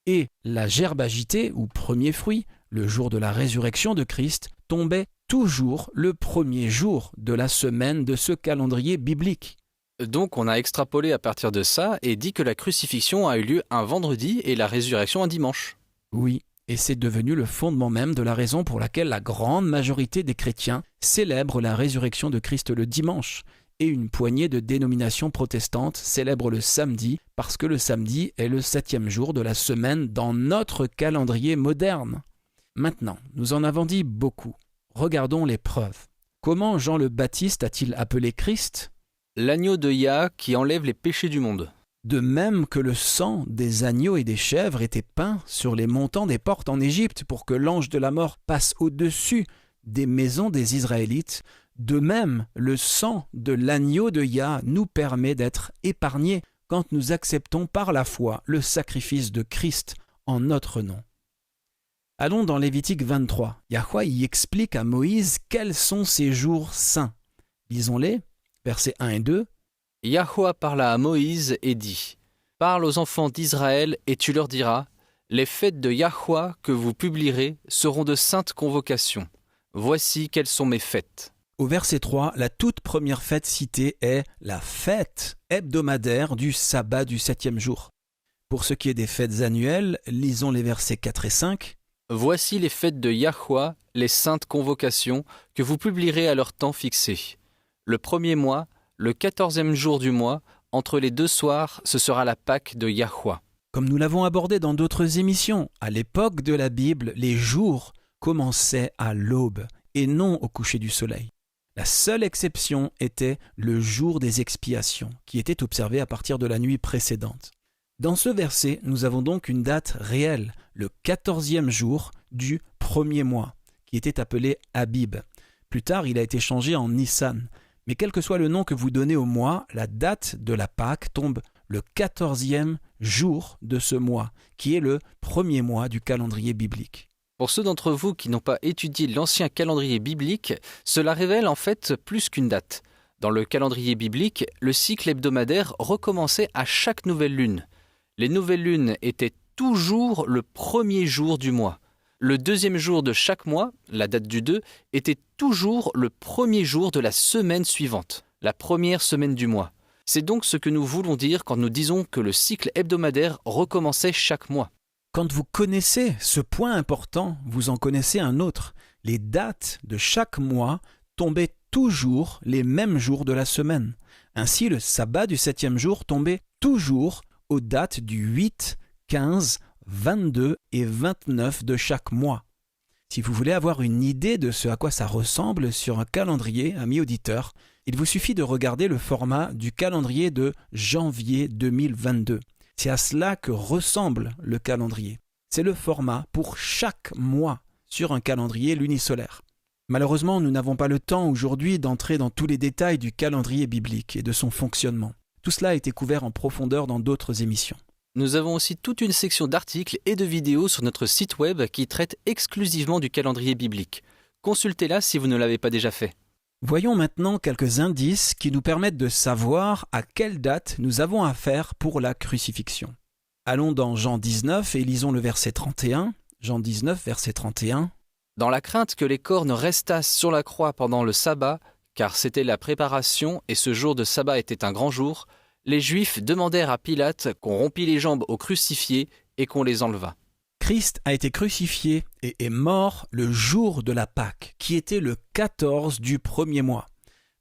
C: Et la gerbe agitée, ou premier fruit, le jour de la résurrection de Christ, tombait toujours le 1er jour de la semaine de ce calendrier biblique.
B: Donc on a extrapolé à partir de ça et dit que la crucifixion a eu lieu un vendredi et la résurrection un dimanche.
C: Oui, et c'est devenu le fondement même de la raison pour laquelle la grande majorité des chrétiens célèbrent la résurrection de Christ le dimanche, et une poignée de dénominations protestantes célèbrent le samedi parce que le samedi est le 7e jour de la semaine dans notre calendrier moderne. Maintenant, nous en avons dit beaucoup. Regardons les preuves. Comment Jean le Baptiste a-t-il appelé Christ ?
B: L'agneau de Yah qui enlève les péchés du monde.
C: De même que le sang des agneaux et des chèvres était peint sur les montants des portes en Égypte pour que l'ange de la mort passe au-dessus des maisons des Israélites, de même le sang de l'agneau de Yah nous permet d'être épargnés quand nous acceptons par la foi le sacrifice de Christ en notre nom. Allons dans Lévitique 23. Yahweh y explique à Moïse quels sont ces jours saints. Lisons-les. Versets 1 et 2.
B: Yahweh parla à Moïse et dit : Parle aux enfants d'Israël et tu leur diras : Les fêtes de Yahweh que vous publierez seront de saintes convocations. Voici quelles sont mes fêtes.
C: Au verset 3, la toute première fête citée est la fête hebdomadaire du sabbat du 7e jour. Pour ce qui est des fêtes annuelles, lisons les versets 4 et 5.
B: Voici les fêtes de Yahweh, les saintes convocations que vous publierez à leur temps fixé. Le 1er mois, le 14e jour du mois, entre les 2 soirs, ce sera la Pâque de Yahweh.
C: Comme nous l'avons abordé dans d'autres émissions, à l'époque de la Bible, les jours commençaient à l'aube et non au coucher du soleil. La seule exception était le jour des expiations, qui était observé à partir de la nuit précédente. Dans ce verset, nous avons donc une date réelle, le 14e jour du 1er mois, qui était appelé Abib. Plus tard, il a été changé en Nissan. Mais quel que soit le nom que vous donnez au mois, la date de la Pâque tombe le 14e jour de ce mois, qui est le 1er mois du calendrier biblique.
B: Pour ceux d'entre vous qui n'ont pas étudié l'ancien calendrier biblique, cela révèle en fait plus qu'une date. Dans le calendrier biblique, le cycle hebdomadaire recommençait à chaque nouvelle lune. Les nouvelles lunes étaient toujours le premier jour du mois. Le deuxième jour de chaque mois, la date du 2, était toujours le premier jour de la semaine suivante, la première semaine du mois. C'est donc ce que nous voulons dire quand nous disons que le cycle hebdomadaire recommençait chaque mois.
C: Quand vous connaissez ce point important, vous en connaissez un autre. Les dates de chaque mois tombaient toujours les mêmes jours de la semaine. Ainsi, le sabbat du 7e jour tombait toujours aux dates du 8, 15, 22 et 29 de chaque mois. Si vous voulez avoir une idée de ce à quoi ça ressemble sur un calendrier, amis auditeurs, il vous suffit de regarder le format du calendrier de janvier 2022. C'est à cela que ressemble le calendrier. C'est le format pour chaque mois sur un calendrier lunisolaire. Malheureusement, nous n'avons pas le temps aujourd'hui d'entrer dans tous les détails du calendrier biblique et de son fonctionnement. Tout cela a été couvert en profondeur dans d'autres émissions.
B: Nous avons aussi toute une section d'articles et de vidéos sur notre site web qui traite exclusivement du calendrier biblique. Consultez-la si vous ne l'avez pas déjà fait.
C: Voyons maintenant quelques indices qui nous permettent de savoir à quelle date nous avons affaire pour la crucifixion. Allons dans Jean 19 et lisons le verset 31. Jean 19, verset 31.
B: Dans la crainte que les corps ne restassent sur la croix pendant le sabbat, car c'était la préparation et ce jour de sabbat était un grand jour, les Juifs demandèrent à Pilate qu'on rompît les jambes aux crucifiés et qu'on les enlevât.
C: Christ a été crucifié et est mort le jour de la Pâque, qui était le 14 du premier mois.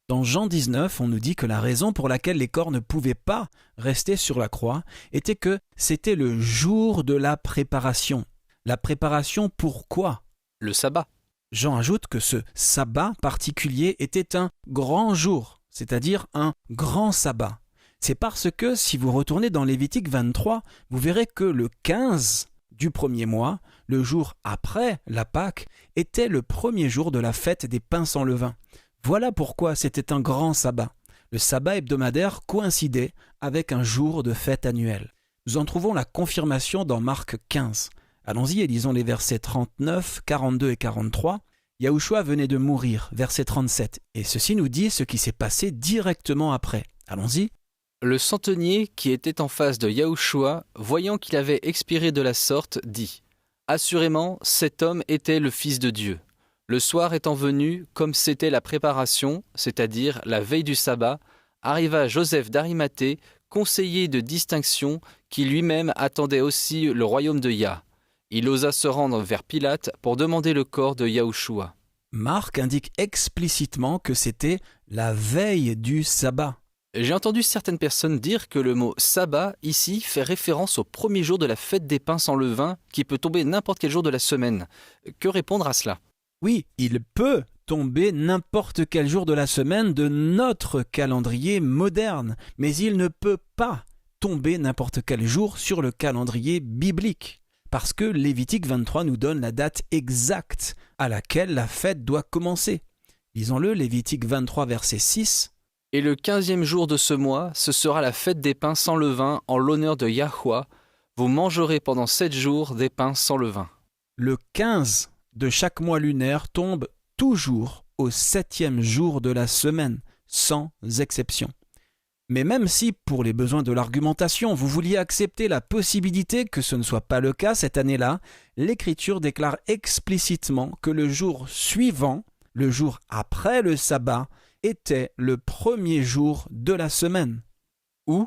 C: Dans Jean 19, on nous dit que la raison pour laquelle les corps ne pouvaient pas rester sur la croix était que c'était le jour de la préparation. La préparation pour quoi ?
B: Le sabbat.
C: Jean ajoute que ce sabbat particulier était un grand jour, c'est-à-dire un grand sabbat. C'est parce que si vous retournez dans Lévitique 23, vous verrez que le 15 du premier mois, le jour après la Pâque, était le premier jour de la fête des pains sans levain. Voilà pourquoi c'était un grand sabbat. Le sabbat hebdomadaire coïncidait avec un jour de fête annuelle. Nous en trouvons la confirmation dans Marc 15. Allons-y et lisons les versets 39, 42 et 43. Yahushua venait de mourir, verset 37. Et ceci nous dit ce qui s'est passé directement après. Allons-y.
B: Le centenier qui était en face de Yahushua, voyant qu'il avait expiré de la sorte, dit « Assurément, cet homme était le Fils de Dieu. Le soir étant venu, comme c'était la préparation, c'est-à-dire la veille du sabbat, arriva Joseph d'Arimathée, conseiller de distinction, qui lui-même attendait aussi le royaume de Yah. Il osa se rendre vers Pilate pour demander le corps de Yahushua. »
C: Marc indique explicitement que c'était la veille du sabbat.
B: J'ai entendu certaines personnes dire que le mot « sabbat » ici fait référence au premier jour de la fête des pains sans levain qui peut tomber n'importe quel jour de la semaine. Que répondre à cela ?
C: Oui, il peut tomber n'importe quel jour de la semaine de notre calendrier moderne, mais il ne peut pas tomber n'importe quel jour sur le calendrier biblique, parce que Lévitique 23 nous donne la date exacte à laquelle la fête doit commencer. Lisons-le, Lévitique 23, verset 6.
B: « Et le 15e jour de ce mois, ce sera la fête des pains sans levain en l'honneur de Yahweh. Vous mangerez pendant 7 jours des pains sans levain. »
C: Le 15 de chaque mois lunaire tombe toujours au 7e jour de la semaine, sans exception. Mais même si, pour les besoins de l'argumentation, vous vouliez accepter la possibilité que ce ne soit pas le cas cette année-là, l'Écriture déclare explicitement que le jour suivant, le jour après le sabbat, était le premier jour de la semaine.
B: Où ?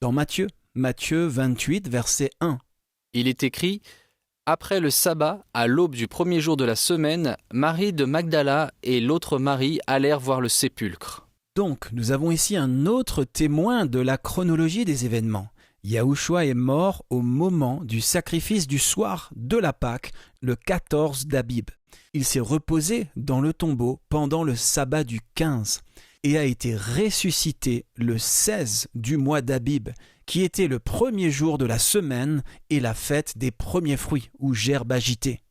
C: Dans Matthieu 28, verset 1.
B: Il est écrit « Après le sabbat, à l'aube du premier jour de la semaine, Marie de Magdala et l'autre Marie allèrent voir le sépulcre. »
C: Donc, nous avons ici un autre témoin de la chronologie des événements. Yahushua est mort au moment du sacrifice du soir de la Pâque, le 14 d'Abib. Il s'est reposé dans le tombeau pendant le sabbat du 15 et a été ressuscité le 16 du mois d'Abib, qui était le premier jour de la semaine et la fête des premiers fruits ou gerbes agitées.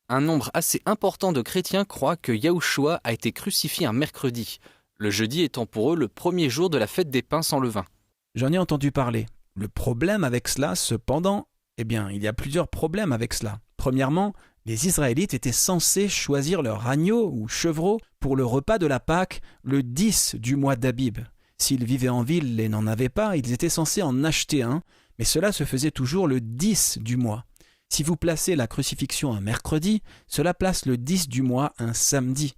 B: Un nombre assez important de chrétiens croient que Yahushua a été crucifié un mercredi, le jeudi étant pour eux le premier jour de la fête des pains sans levain.
C: J'en ai entendu parler. Le problème avec cela, cependant, il y a plusieurs problèmes avec cela. Premièrement, les Israélites étaient censés choisir leur agneau ou chevreau pour le repas de la Pâque le 10 du mois d'Abib. S'ils vivaient en ville et n'en avaient pas, ils étaient censés en acheter un, Mais cela se faisait toujours le 10 du mois. Si vous placez la crucifixion un mercredi, cela place le 10 du mois un samedi.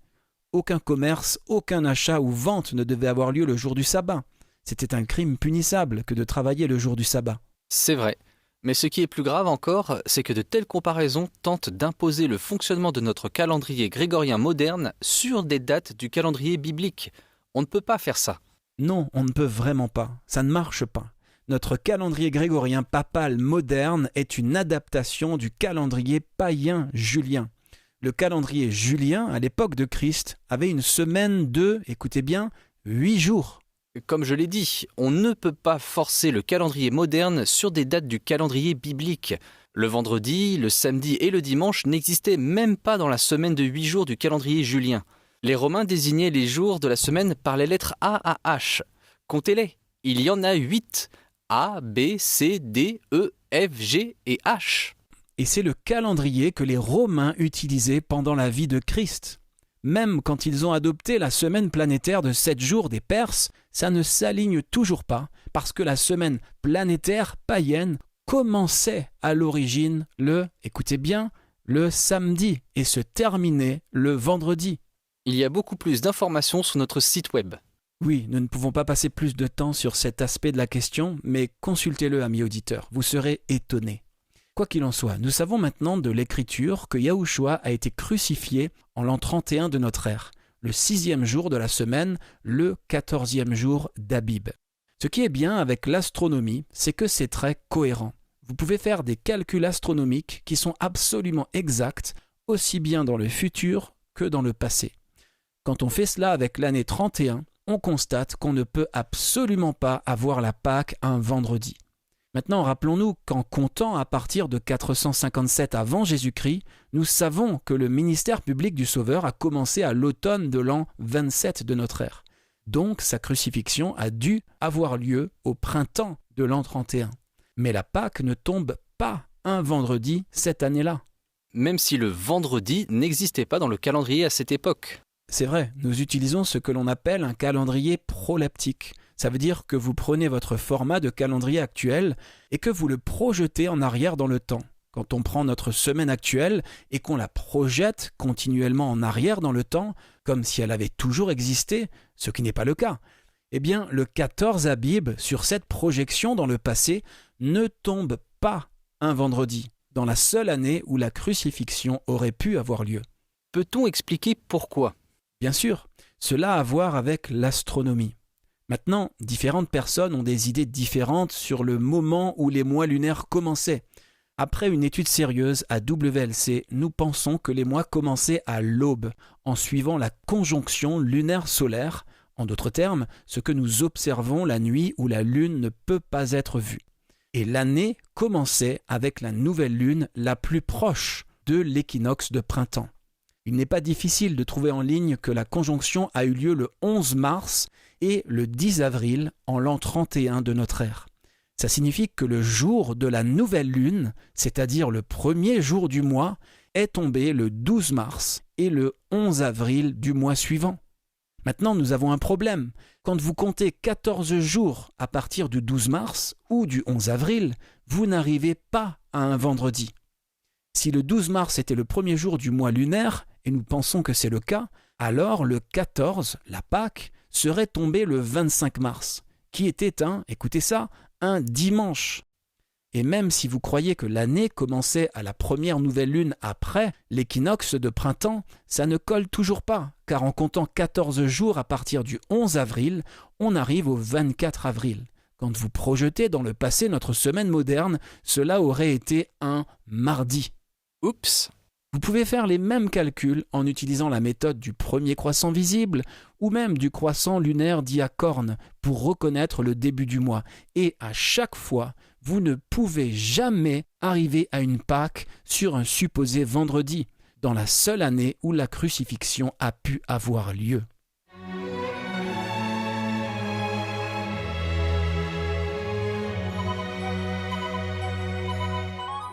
C: Aucun commerce, aucun achat ou vente ne devait avoir lieu le jour du sabbat. C'était un crime punissable que de travailler le jour du sabbat.
B: C'est vrai. Mais ce qui est plus grave encore, c'est que de telles comparaisons tentent d'imposer le fonctionnement de notre calendrier grégorien moderne sur des dates du calendrier biblique. On ne peut pas faire ça.
C: Non, on ne peut vraiment pas. Ça ne marche pas. Notre calendrier grégorien papal moderne est une adaptation du calendrier païen julien. Le calendrier julien, à l'époque de Christ, avait une semaine de, écoutez bien, 8 jours.
B: Comme je l'ai dit, on ne peut pas forcer le calendrier moderne sur des dates du calendrier biblique. Le vendredi, le samedi et le dimanche n'existaient même pas dans la semaine de 8 jours du calendrier julien. Les Romains désignaient les jours de la semaine par les lettres A à H. Comptez-les, il y en a 8. A, B, C, D, E, F, G et H.
C: Et c'est le calendrier que les Romains utilisaient pendant la vie de Christ. Même quand ils ont adopté la semaine planétaire de 7 jours des Perses, ça ne s'aligne toujours pas, parce que la semaine planétaire païenne commençait à l'origine écoutez bien, le samedi et se terminait le vendredi.
B: Il y a beaucoup plus d'informations sur notre site web.
C: Oui, nous ne pouvons pas passer plus de temps sur cet aspect de la question, mais consultez-le, amis auditeurs, vous serez étonnés. Quoi qu'il en soit, nous savons maintenant de l'Écriture que Yahushua a été crucifié en l'an 31 de notre ère, le 6e jour de la semaine, le 14e jour d'Abib. Ce qui est bien avec l'astronomie, c'est que c'est très cohérent. Vous pouvez faire des calculs astronomiques qui sont absolument exacts, aussi bien dans le futur que dans le passé. Quand on fait cela avec l'année 31, on constate qu'on ne peut absolument pas avoir la Pâque un vendredi. Maintenant, rappelons-nous qu'en comptant à partir de 457 avant Jésus-Christ, nous savons que le ministère public du Sauveur a commencé à l'automne de l'an 27 de notre ère. Donc, sa crucifixion a dû avoir lieu au printemps de l'an 31. Mais la Pâque ne tombe pas un vendredi cette année-là.
B: Même si le vendredi n'existait pas dans le calendrier à cette époque.
C: C'est vrai, nous utilisons ce que l'on appelle un calendrier proleptique. Ça veut dire que vous prenez votre format de calendrier actuel et que vous le projetez en arrière dans le temps. Quand on prend notre semaine actuelle et qu'on la projette continuellement en arrière dans le temps, comme si elle avait toujours existé, ce qui n'est pas le cas, eh bien le 14 Abib, sur cette projection dans le passé, ne tombe pas un vendredi, dans la seule année où la crucifixion aurait pu avoir lieu.
B: Peut-on expliquer pourquoi ?
C: Bien sûr, cela a à voir avec l'astronomie. Maintenant, différentes personnes ont des idées différentes sur le moment où les mois lunaires commençaient. Après une étude sérieuse à WLC, nous pensons que les mois commençaient à l'aube, en suivant la conjonction lunaire-solaire, en d'autres termes, ce que nous observons la nuit où la lune ne peut pas être vue. Et l'année commençait avec la nouvelle lune la plus proche de l'équinoxe de printemps. Il n'est pas difficile de trouver en ligne que la conjonction a eu lieu le 11 mars et le 10 avril en l'an 31 de notre ère. Ça signifie que le jour de la nouvelle lune, c'est-à-dire le premier jour du mois, est tombé le 12 mars et le 11 avril du mois suivant. Maintenant, nous avons un problème. Quand vous comptez 14 jours à partir du 12 mars ou du 11 avril, vous n'arrivez pas à un vendredi. Si le 12 mars était le premier jour du mois lunaire, et nous pensons que c'est le cas, alors le 14, la Pâque, serait tombé le 25 mars, qui était écoutez ça, un dimanche. Et même si vous croyez que l'année commençait à la première nouvelle lune après l'équinoxe de printemps, ça ne colle toujours pas, car en comptant 14 jours à partir du 11 avril, on arrive au 24 avril. Quand vous projetez dans le passé notre semaine moderne, cela aurait été un mardi.
B: Oups!
C: Vous pouvez faire les mêmes calculs en utilisant la méthode du premier croissant visible ou même du croissant lunaire dit à cornes pour reconnaître le début du mois. Et à chaque fois, vous ne pouvez jamais arriver à une Pâque sur un supposé vendredi, dans la seule année où la crucifixion a pu avoir lieu.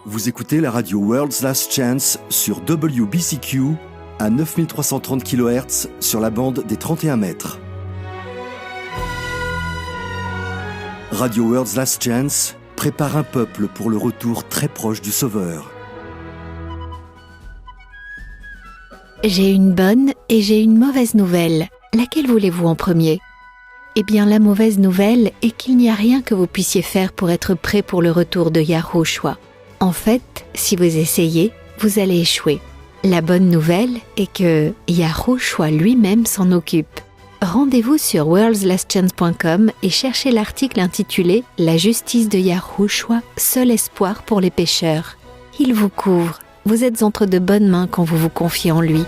A: Vous écoutez la radio World's Last Chance sur WBCQ à 9330 kHz sur la bande des 31 mètres. Radio World's Last Chance, prépare un peuple pour le retour très proche du Sauveur.
D: J'ai une bonne et j'ai une mauvaise nouvelle. Laquelle voulez-vous en premier ? Eh bien, la mauvaise nouvelle est qu'il n'y a rien que vous puissiez faire pour être prêt pour le retour de Yahushua. En fait, si vous essayez, vous allez échouer. La bonne nouvelle est que Yahushua lui-même s'en occupe. Rendez-vous sur worldslastchance.com et cherchez l'article intitulé « La justice de Yahushua, seul espoir pour les pécheurs ». Il vous couvre. Vous êtes entre de bonnes mains quand vous vous confiez en lui.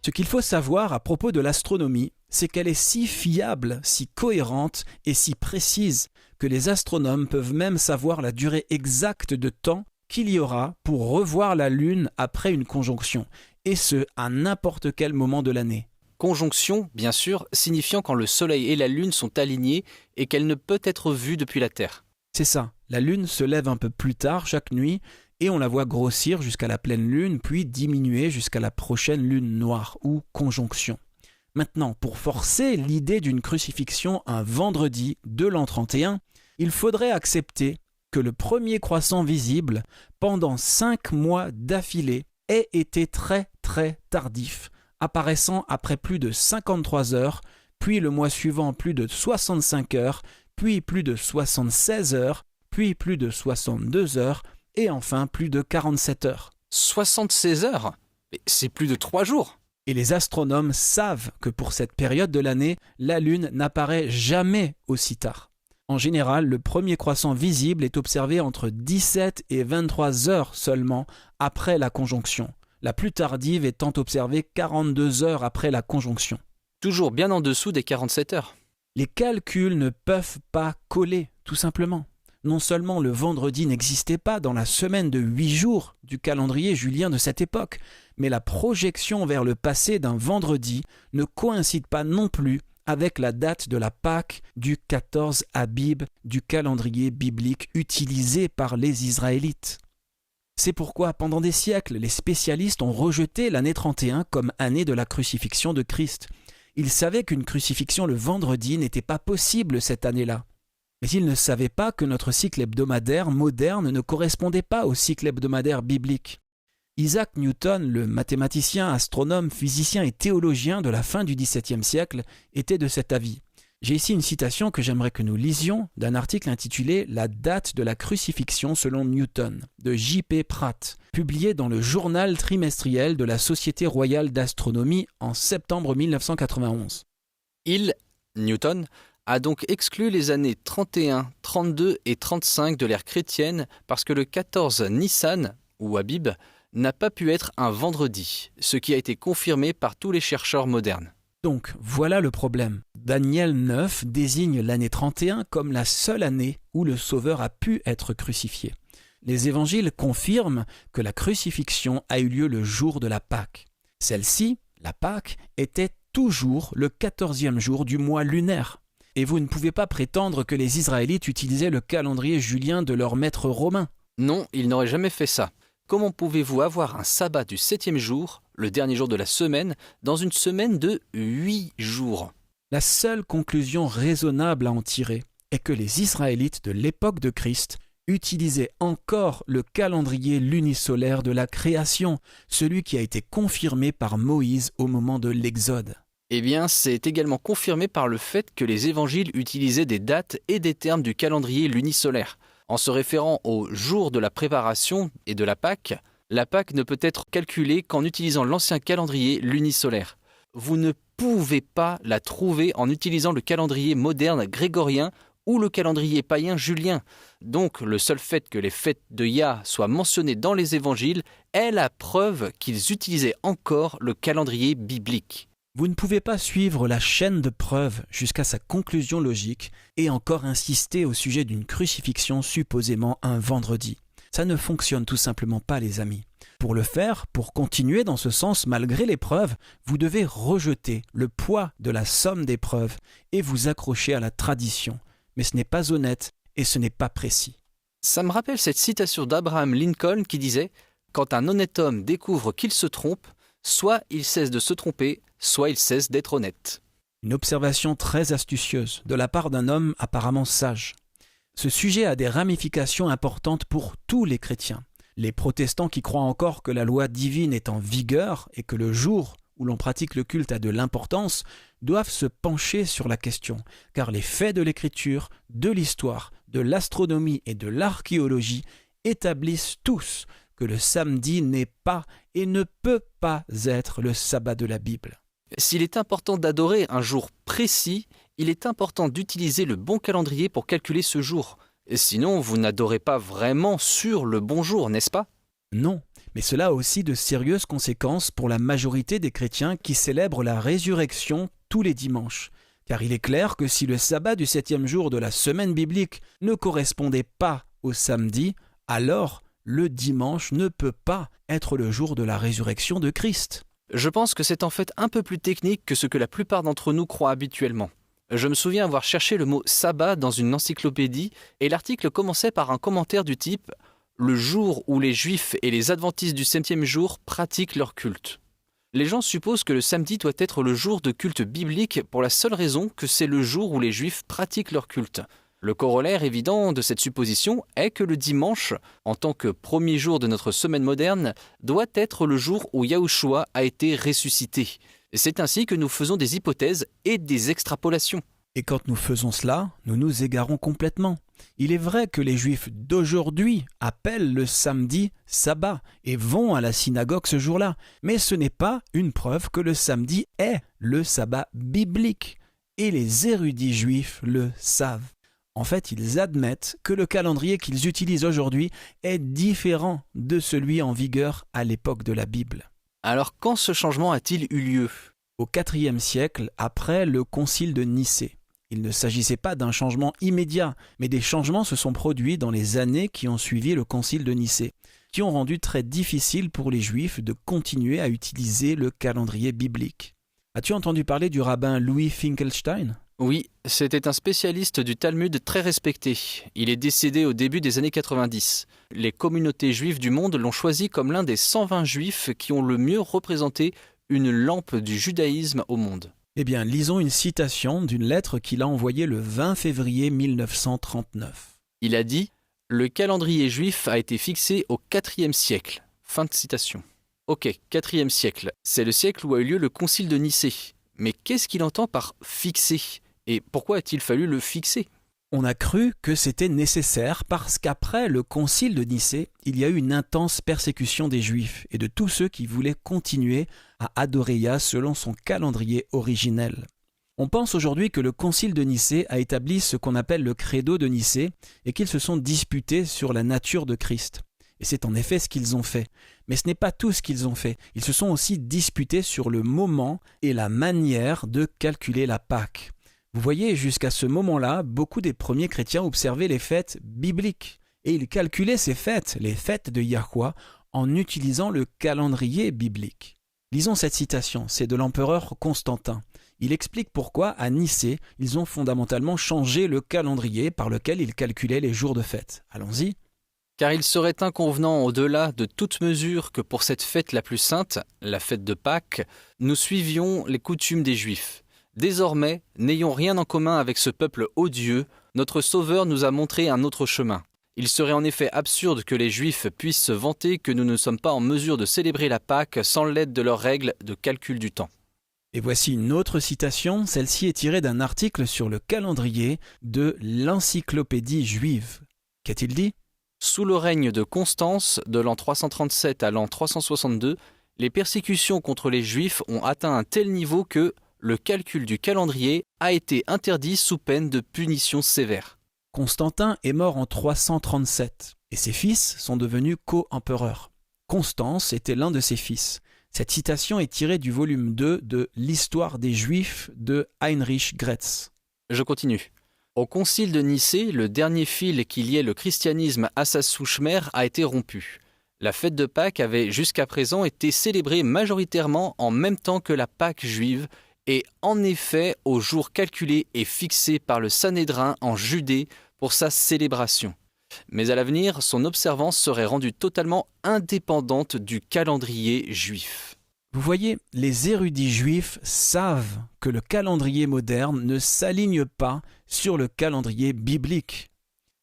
C: Ce qu'il faut savoir à propos de l'astronomie, c'est qu'elle est si fiable, si cohérente et si précise que les astronomes peuvent même savoir la durée exacte de temps qu'il y aura pour revoir la Lune après une conjonction, et ce, à n'importe quel moment de l'année.
B: Conjonction, bien sûr, signifiant quand le Soleil et la Lune sont alignés et qu'elle ne peut être vue depuis la Terre.
C: C'est ça, la Lune se lève un peu plus tard chaque nuit, et on la voit grossir jusqu'à la pleine lune, puis diminuer jusqu'à la prochaine lune noire, ou conjonction. Maintenant, pour forcer l'idée d'une crucifixion un vendredi de l'an 31, il faudrait accepter que le premier croissant visible, pendant 5 mois d'affilée, ait été très très tardif, apparaissant après plus de 53 heures, puis le mois suivant plus de 65 heures, puis plus de 76 heures, puis plus de 62 heures, et enfin plus de 47 heures.
B: 76 heures ? Mais c'est plus de 3 jours.
C: Et les astronomes savent que pour cette période de l'année, la Lune n'apparaît jamais aussi tard. En général, le premier croissant visible est observé entre 17 et 23 heures seulement après la conjonction, la plus tardive étant observée 42 heures après la conjonction.
B: Toujours bien en dessous des 47 heures.
C: Les calculs ne peuvent pas coller, tout simplement. Non seulement le vendredi n'existait pas dans la semaine de 8 jours du calendrier julien de cette époque, mais la projection vers le passé d'un vendredi ne coïncide pas non plus avec la date de la Pâque du 14 Abib du calendrier biblique utilisé par les Israélites. C'est pourquoi pendant des siècles, les spécialistes ont rejeté l'année 31 comme année de la crucifixion de Christ. Ils savaient qu'une crucifixion le vendredi n'était pas possible cette année-là. Mais ils ne savaient pas que notre cycle hebdomadaire moderne ne correspondait pas au cycle hebdomadaire biblique. Isaac Newton, le mathématicien, astronome, physicien et théologien de la fin du XVIIe siècle, était de cet avis. J'ai ici une citation que j'aimerais que nous lisions d'un article intitulé « La date de la crucifixion selon Newton » de J.P. Pratt, publié dans le journal trimestriel de la Société royale d'astronomie en septembre 1991.
B: Newton, a donc exclu les années 31, 32 et 35 de l'ère chrétienne parce que le 14 Nissan, ou Abib, n'a pas pu être un vendredi, ce qui a été confirmé par tous les chercheurs modernes.
C: Donc, voilà le problème. Daniel 9 désigne l'année 31 comme la seule année où le Sauveur a pu être crucifié. Les évangiles confirment que la crucifixion a eu lieu le jour de la Pâque. Celle-ci, la Pâque, était toujours le 14e jour du mois lunaire. Et vous ne pouvez pas prétendre que les Israélites utilisaient le calendrier julien de leur maître romain.
B: Non, ils n'auraient jamais fait ça. Comment pouvez-vous avoir un sabbat du 7e jour, le dernier jour de la semaine, dans une semaine de 8 jours ?
C: La seule conclusion raisonnable à en tirer est que les Israélites de l'époque de Christ utilisaient encore le calendrier lunisolaire de la création, celui qui a été confirmé par Moïse au moment de l'Exode.
B: Eh bien, c'est également confirmé par le fait que les évangiles utilisaient des dates et des termes du calendrier lunisolaire. En se référant au jour de la préparation et de la Pâque ne peut être calculée qu'en utilisant l'ancien calendrier lunisolaire. Vous ne pouvez pas la trouver en utilisant le calendrier moderne grégorien ou le calendrier païen julien. Donc, le seul fait que les fêtes de Yah soient mentionnées dans les évangiles est la preuve qu'ils utilisaient encore le calendrier biblique.
C: Vous ne pouvez pas suivre la chaîne de preuves jusqu'à sa conclusion logique et encore insister au sujet d'une crucifixion supposément un vendredi. Ça ne fonctionne tout simplement pas, les amis. Pour le faire, pour continuer dans ce sens malgré les preuves, vous devez rejeter le poids de la somme des preuves et vous accrocher à la tradition. Mais ce n'est pas honnête et ce n'est pas précis.
B: Ça me rappelle cette citation d'Abraham Lincoln qui disait « Quand un honnête homme découvre qu'il se trompe, soit il cesse de se tromper, soit il cesse d'être honnête. »
C: Une observation très astucieuse de la part d'un homme apparemment sage. Ce sujet a des ramifications importantes pour tous les chrétiens. Les protestants qui croient encore que la loi divine est en vigueur et que le jour où l'on pratique le culte a de l'importance, doivent se pencher sur la question, car les faits de l'écriture, de l'histoire, de l'astronomie et de l'archéologie établissent tous que le samedi n'est pas et ne peut pas être le sabbat de la Bible.
B: S'il est important d'adorer un jour précis, il est important d'utiliser le bon calendrier pour calculer ce jour. Sinon, vous n'adorez pas vraiment sur le bon jour, n'est-ce pas ?
C: Non, mais cela a aussi de sérieuses conséquences pour la majorité des chrétiens qui célèbrent la résurrection tous les dimanches. Car il est clair que si le sabbat du 7e jour de la semaine biblique ne correspondait pas au samedi, alors le dimanche ne peut pas être le jour de la résurrection de Christ.
B: Je pense que c'est en fait un peu plus technique que ce que la plupart d'entre nous croient habituellement. Je me souviens avoir cherché le mot « sabbat » dans une encyclopédie et l'article commençait par un commentaire du type « Le jour où les Juifs et les Adventistes du 7e jour pratiquent leur culte ». Les gens supposent que le samedi doit être le jour de culte biblique pour la seule raison que c'est le jour où les Juifs pratiquent leur culte. Le corollaire évident de cette supposition est que le dimanche, en tant que premier jour de notre semaine moderne, doit être le jour où Yahushua a été ressuscité. C'est ainsi que nous faisons des hypothèses et des extrapolations.
C: Et quand nous faisons cela, nous nous égarons complètement. Il est vrai que les Juifs d'aujourd'hui appellent le samedi sabbat et vont à la synagogue ce jour-là, mais ce n'est pas une preuve que le samedi est le sabbat biblique. Et les érudits juifs le savent. En fait, ils admettent que le calendrier qu'ils utilisent aujourd'hui est différent de celui en vigueur à l'époque de la Bible.
B: Alors quand ce changement a-t-il eu lieu ?
C: Au IVe siècle, après le concile de Nicée. Il ne s'agissait pas d'un changement immédiat, mais des changements se sont produits dans les années qui ont suivi le concile de Nicée, qui ont rendu très difficile pour les Juifs de continuer à utiliser le calendrier biblique. As-tu entendu parler du rabbin Louis Finkelstein ?
B: Oui, c'était un spécialiste du Talmud très respecté. Il est décédé au début des années 90. Les communautés juives du monde l'ont choisi comme l'un des 120 juifs qui ont le mieux représenté une lampe du judaïsme au monde.
C: Eh bien, lisons une citation d'une lettre qu'il a envoyée le 20 février 1939.
B: Il a dit « Le calendrier juif a été fixé au IVe siècle. » Fin de citation. Ok, IVe siècle, c'est le siècle où a eu lieu le concile de Nicée. Mais qu'est-ce qu'il entend par « fixer » et pourquoi a-t-il fallu le fixer ?
C: On a cru que c'était nécessaire parce qu'après le concile de Nicée, il y a eu une intense persécution des Juifs et de tous ceux qui voulaient continuer à adorer Yah selon son calendrier originel. On pense aujourd'hui que le concile de Nicée a établi ce qu'on appelle le credo de Nicée et qu'ils se sont disputés sur la nature de Christ. Et c'est en effet ce qu'ils ont fait. Mais ce n'est pas tout ce qu'ils ont fait. Ils se sont aussi disputés sur le moment et la manière de calculer la Pâque. Vous voyez, jusqu'à ce moment-là, beaucoup des premiers chrétiens observaient les fêtes bibliques. Et ils calculaient ces fêtes, les fêtes de Yahweh, en utilisant le calendrier biblique. Lisons cette citation, c'est de l'empereur Constantin. Il explique pourquoi, à Nicée, ils ont fondamentalement changé le calendrier par lequel ils calculaient les jours de fête. Allons-y.
B: Car il serait inconvenant au-delà de toute mesure que pour cette fête la plus sainte, la fête de Pâques, nous suivions les coutumes des Juifs. Désormais, n'ayons rien en commun avec ce peuple odieux, notre Sauveur nous a montré un autre chemin. Il serait en effet absurde que les Juifs puissent se vanter que nous ne sommes pas en mesure de célébrer la Pâque sans l'aide de leurs règles de calcul du temps.
C: Et voici une autre citation, celle-ci est tirée d'un article sur le calendrier de l'Encyclopédie juive. Qu'a-t-il dit ?
B: Sous le règne de Constance, de l'an 337 à l'an 362, les persécutions contre les Juifs ont atteint un tel niveau que le calcul du calendrier a été interdit sous peine de punitions sévères.
C: Constantin est mort en 337 et ses fils sont devenus co-empereurs. Constance était l'un de ses fils. Cette citation est tirée du volume 2 de l'Histoire des Juifs de Heinrich Graetz.
B: Je continue. Au concile de Nicée, le dernier fil qui liait le christianisme à sa souche mère a été rompu. La fête de Pâques avait jusqu'à présent été célébrée majoritairement en même temps que la Pâque juive et en effet au jour calculé et fixé par le Sanhédrin en Judée pour sa célébration. Mais à l'avenir, son observance serait rendue totalement indépendante du calendrier juif.
C: Vous voyez, les érudits juifs savent que le calendrier moderne ne s'aligne pas sur le calendrier biblique.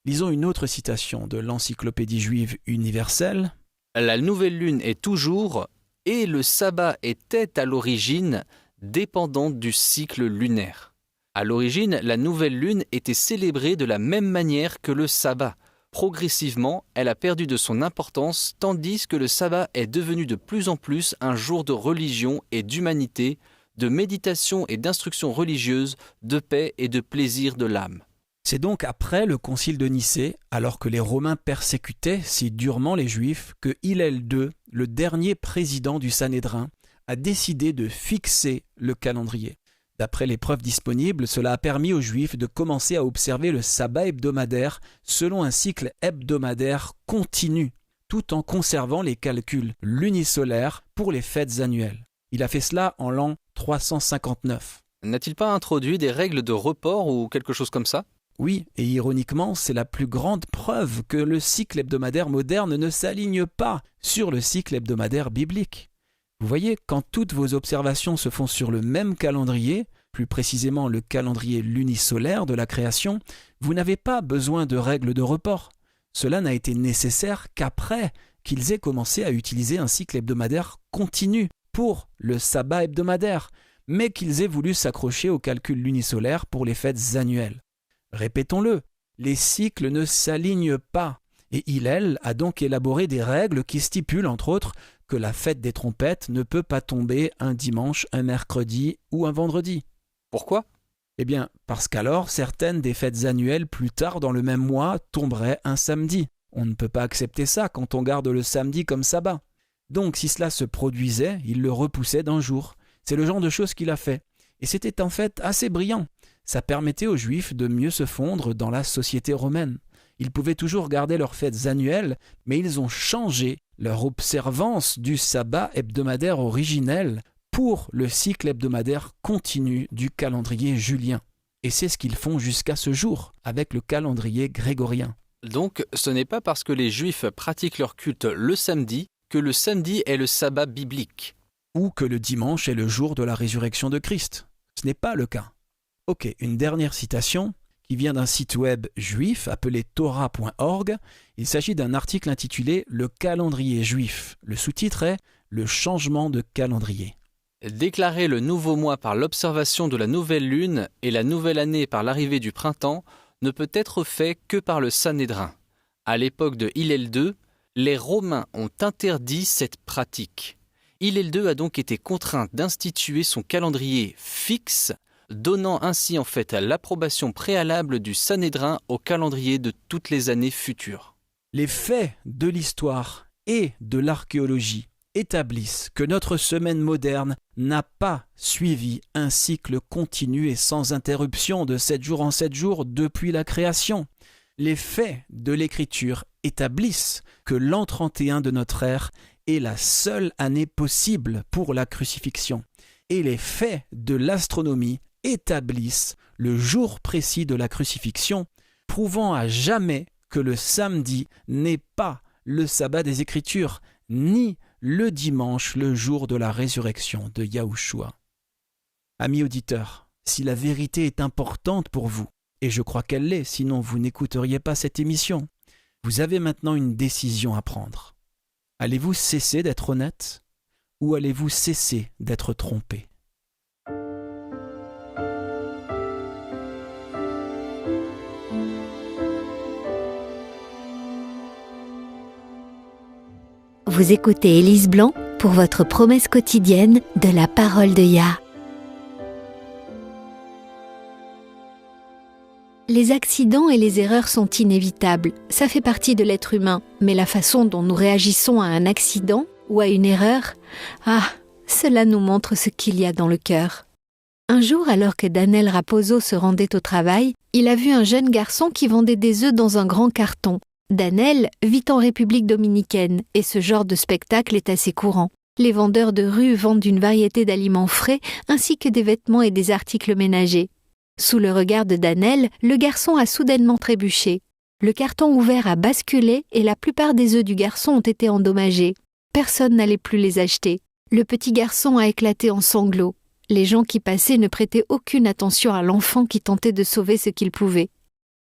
C: Lisons une autre citation de l'Encyclopédie juive universelle.
B: La nouvelle lune est toujours, et le sabbat était à l'origine, dépendante du cycle lunaire. À l'origine, la nouvelle lune était célébrée de la même manière que le sabbat. Progressivement, elle a perdu de son importance, tandis que le sabbat est devenu de plus en plus un jour de religion et d'humanité, de méditation et d'instruction religieuse, de paix et de plaisir de l'âme.
C: C'est donc après le concile de Nicée, alors que les Romains persécutaient si durement les Juifs, que Hillel II, le dernier président du Sanhédrin, a décidé de fixer le calendrier. D'après les preuves disponibles, cela a permis aux Juifs de commencer à observer le sabbat hebdomadaire selon un cycle hebdomadaire continu, tout en conservant les calculs lunisolaires pour les fêtes annuelles. Il a fait cela en l'an 359.
B: N'a-t-il pas introduit des règles de report ou quelque chose comme ça ?
C: Oui, et ironiquement, c'est la plus grande preuve que le cycle hebdomadaire moderne ne s'aligne pas sur le cycle hebdomadaire biblique. Vous voyez, quand toutes vos observations se font sur le même calendrier, plus précisément le calendrier lunisolaire de la création, vous n'avez pas besoin de règles de report. Cela n'a été nécessaire qu'après qu'ils aient commencé à utiliser un cycle hebdomadaire continu pour le sabbat hebdomadaire, mais qu'ils aient voulu s'accrocher au calcul lunisolaire pour les fêtes annuelles. Répétons-le, les cycles ne s'alignent pas, et Hillel a donc élaboré des règles qui stipulent, entre autres, que la fête des trompettes ne peut pas tomber un dimanche, un mercredi ou un vendredi.
B: Pourquoi ?
C: Eh bien, parce qu'alors, certaines des fêtes annuelles plus tard dans le même mois tomberaient un samedi. On ne peut pas accepter ça quand on garde le samedi comme sabbat. Donc, si cela se produisait, il le repoussait d'un jour. C'est le genre de choses qu'il a fait. Et c'était en fait assez brillant. Ça permettait aux Juifs de mieux se fondre dans la société romaine. Ils pouvaient toujours garder leurs fêtes annuelles, mais ils ont changé leur observance du sabbat hebdomadaire originel pour le cycle hebdomadaire continu du calendrier julien. Et c'est ce qu'ils font jusqu'à ce jour avec le calendrier grégorien.
B: Donc, ce n'est pas parce que les Juifs pratiquent leur culte le samedi que le samedi est le sabbat biblique.
C: Ou que le dimanche est le jour de la résurrection de Christ. Ce n'est pas le cas. Ok, une dernière citation qui vient d'un site web juif appelé torah.org. Il s'agit d'un article intitulé « Le calendrier juif ». Le sous-titre est « Le changement de calendrier ».
B: Déclarer le nouveau mois par l'observation de la nouvelle lune et la nouvelle année par l'arrivée du printemps ne peut être fait que par le Sanhédrin. À l'époque de Hillel II, les Romains ont interdit cette pratique. Hillel II a donc été contraint d'instituer son calendrier fixe, donnant ainsi en fait l'approbation préalable du Sanhédrin au calendrier de toutes les années futures.
C: Les faits de l'histoire et de l'archéologie établissent que notre semaine moderne n'a pas suivi un cycle continu et sans interruption de 7 jours en 7 jours depuis la création. Les faits de l'Écriture établissent que l'an 31 de notre ère est la seule année possible pour la crucifixion. Et les faits de l'astronomie établissent le jour précis de la crucifixion, prouvant à jamais que le samedi n'est pas le sabbat des Écritures, ni le dimanche, le jour de la résurrection de Yahushua. Amis auditeurs, si la vérité est importante pour vous, et je crois qu'elle l'est, sinon vous n'écouteriez pas cette émission, vous avez maintenant une décision à prendre. Allez-vous cesser d'être honnête ou allez-vous cesser d'être trompé ?
D: Vous écoutez Élise Blanc pour votre promesse quotidienne de la parole de Yah. Les accidents et les erreurs sont inévitables, ça fait partie de l'être humain, mais la façon dont nous réagissons à un accident ou à une erreur, cela nous montre ce qu'il y a dans le cœur. Un jour, alors que Daniel Raposo se rendait au travail, il a vu un jeune garçon qui vendait des œufs dans un grand carton. Daniel vit en République dominicaine et ce genre de spectacle est assez courant. Les vendeurs de rue vendent une variété d'aliments frais ainsi que des vêtements et des articles ménagers. Sous le regard de Daniel, le garçon a soudainement trébuché. Le carton ouvert a basculé et la plupart des œufs du garçon ont été endommagés. Personne n'allait plus les acheter. Le petit garçon a éclaté en sanglots. Les gens qui passaient ne prêtaient aucune attention à l'enfant qui tentait de sauver ce qu'il pouvait.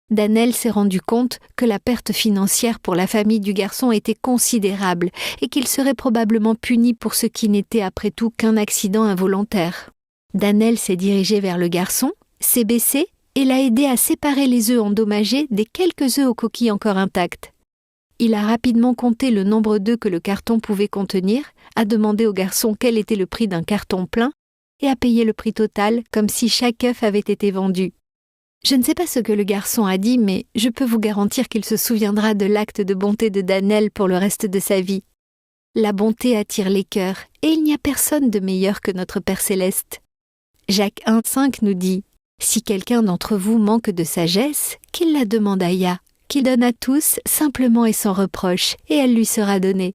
D: Dannel s'est rendu compte que la perte financière pour la famille du garçon était considérable et qu'il serait probablement puni pour ce qui n'était après tout qu'un accident involontaire. Dannel s'est dirigé vers le garçon, s'est baissé et l'a aidé à séparer les œufs endommagés des quelques œufs aux coquilles encore intactes. Il a rapidement compté le nombre d'œufs que le carton pouvait contenir, a demandé au garçon quel était le prix d'un carton plein et a payé le prix total comme si chaque œuf avait été vendu. Je ne sais pas ce que le garçon a dit, mais je peux vous garantir qu'il se souviendra de l'acte de bonté de Dannel pour le reste de sa vie. La bonté attire les cœurs, et il n'y a personne de meilleur que notre Père Céleste. Jacques 1,5 nous dit « Si quelqu'un d'entre vous manque de sagesse, qu'il la demande à Yah, qu'il donne à tous simplement et sans reproche, et elle lui sera donnée. »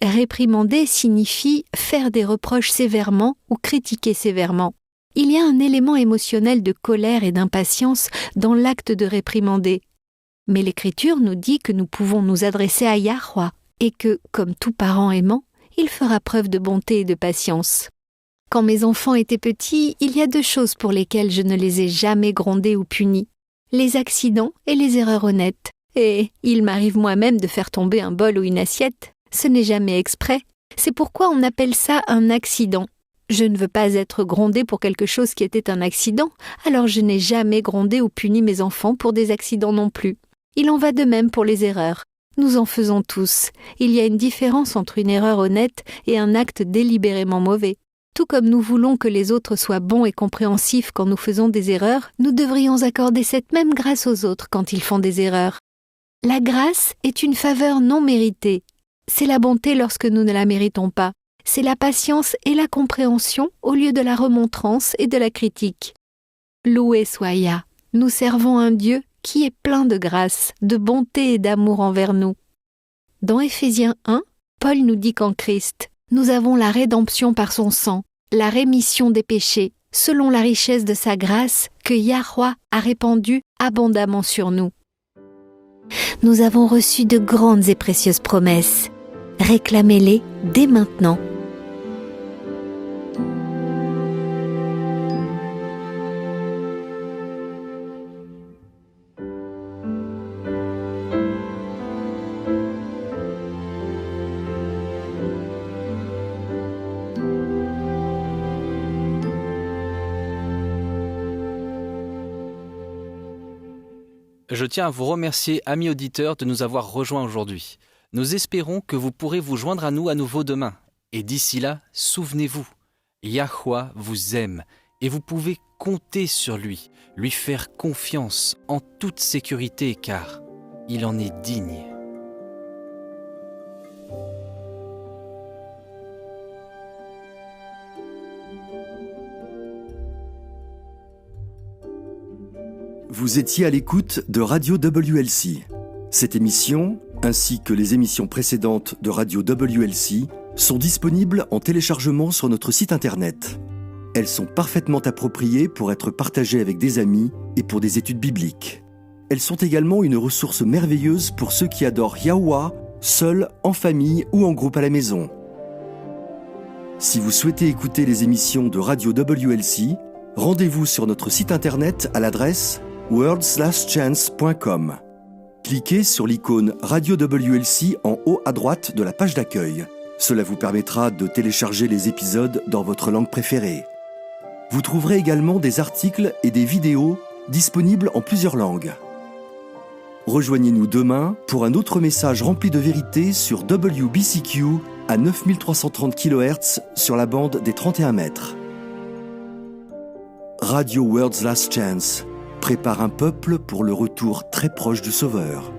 D: Réprimander signifie faire des reproches sévèrement ou critiquer sévèrement. Il y a un élément émotionnel de colère et d'impatience dans l'acte de réprimander. Mais l'Écriture nous dit que nous pouvons nous adresser à Yahweh et que, comme tout parent aimant, il fera preuve de bonté et de patience. Quand mes enfants étaient petits, il y a 2 choses pour lesquelles je ne les ai jamais grondés ou punis. Les accidents et les erreurs honnêtes. Et il m'arrive moi-même de faire tomber un bol ou une assiette. Ce n'est jamais exprès. C'est pourquoi on appelle ça un accident. Je ne veux pas être grondé pour quelque chose qui était un accident, alors je n'ai jamais grondé ou puni mes enfants pour des accidents non plus. Il en va de même pour les erreurs. Nous en faisons tous. Il y a une différence entre une erreur honnête et un acte délibérément mauvais. Tout comme nous voulons que les autres soient bons et compréhensifs quand nous faisons des erreurs, nous devrions accorder cette même grâce aux autres quand ils font des erreurs. La grâce est une faveur non méritée. C'est la bonté lorsque nous ne la méritons pas. C'est la patience et la compréhension au lieu de la remontrance et de la critique. Loué soit Yah, nous servons un Dieu qui est plein de grâce, de bonté et d'amour envers nous. Dans Éphésiens 1, Paul nous dit qu'en Christ, nous avons la rédemption par son sang, la rémission des péchés, selon la richesse de sa grâce que Yahweh a répandue abondamment sur nous. Nous avons reçu de grandes et précieuses promesses. Réclamez-les dès maintenant.
B: Je tiens à vous remercier, amis auditeurs, de nous avoir rejoints aujourd'hui. Nous espérons que vous pourrez vous joindre à nous à nouveau demain. Et d'ici là, souvenez-vous, Yahweh vous aime et vous pouvez compter sur lui faire confiance en toute sécurité car il en est digne.
A: Vous étiez à l'écoute de Radio WLC. Cette émission, ainsi que les émissions précédentes de Radio WLC, sont disponibles en téléchargement sur notre site internet. Elles sont parfaitement appropriées pour être partagées avec des amis et pour des études bibliques. Elles sont également une ressource merveilleuse pour ceux qui adorent Yahweh, seuls, en famille ou en groupe à la maison. Si vous souhaitez écouter les émissions de Radio WLC, rendez-vous sur notre site internet à l'adresse worldslastchance.com. Cliquez sur l'icône Radio WLC en haut à droite de la page d'accueil. Cela vous permettra de télécharger les épisodes dans votre langue préférée. Vous trouverez également des articles et des vidéos disponibles en plusieurs langues. Rejoignez-nous demain pour un autre message rempli de vérité sur WBCQ à 9330 kHz sur la bande des 31 mètres. Radio World's Last Chance prépare un peuple pour le retour très proche du Sauveur.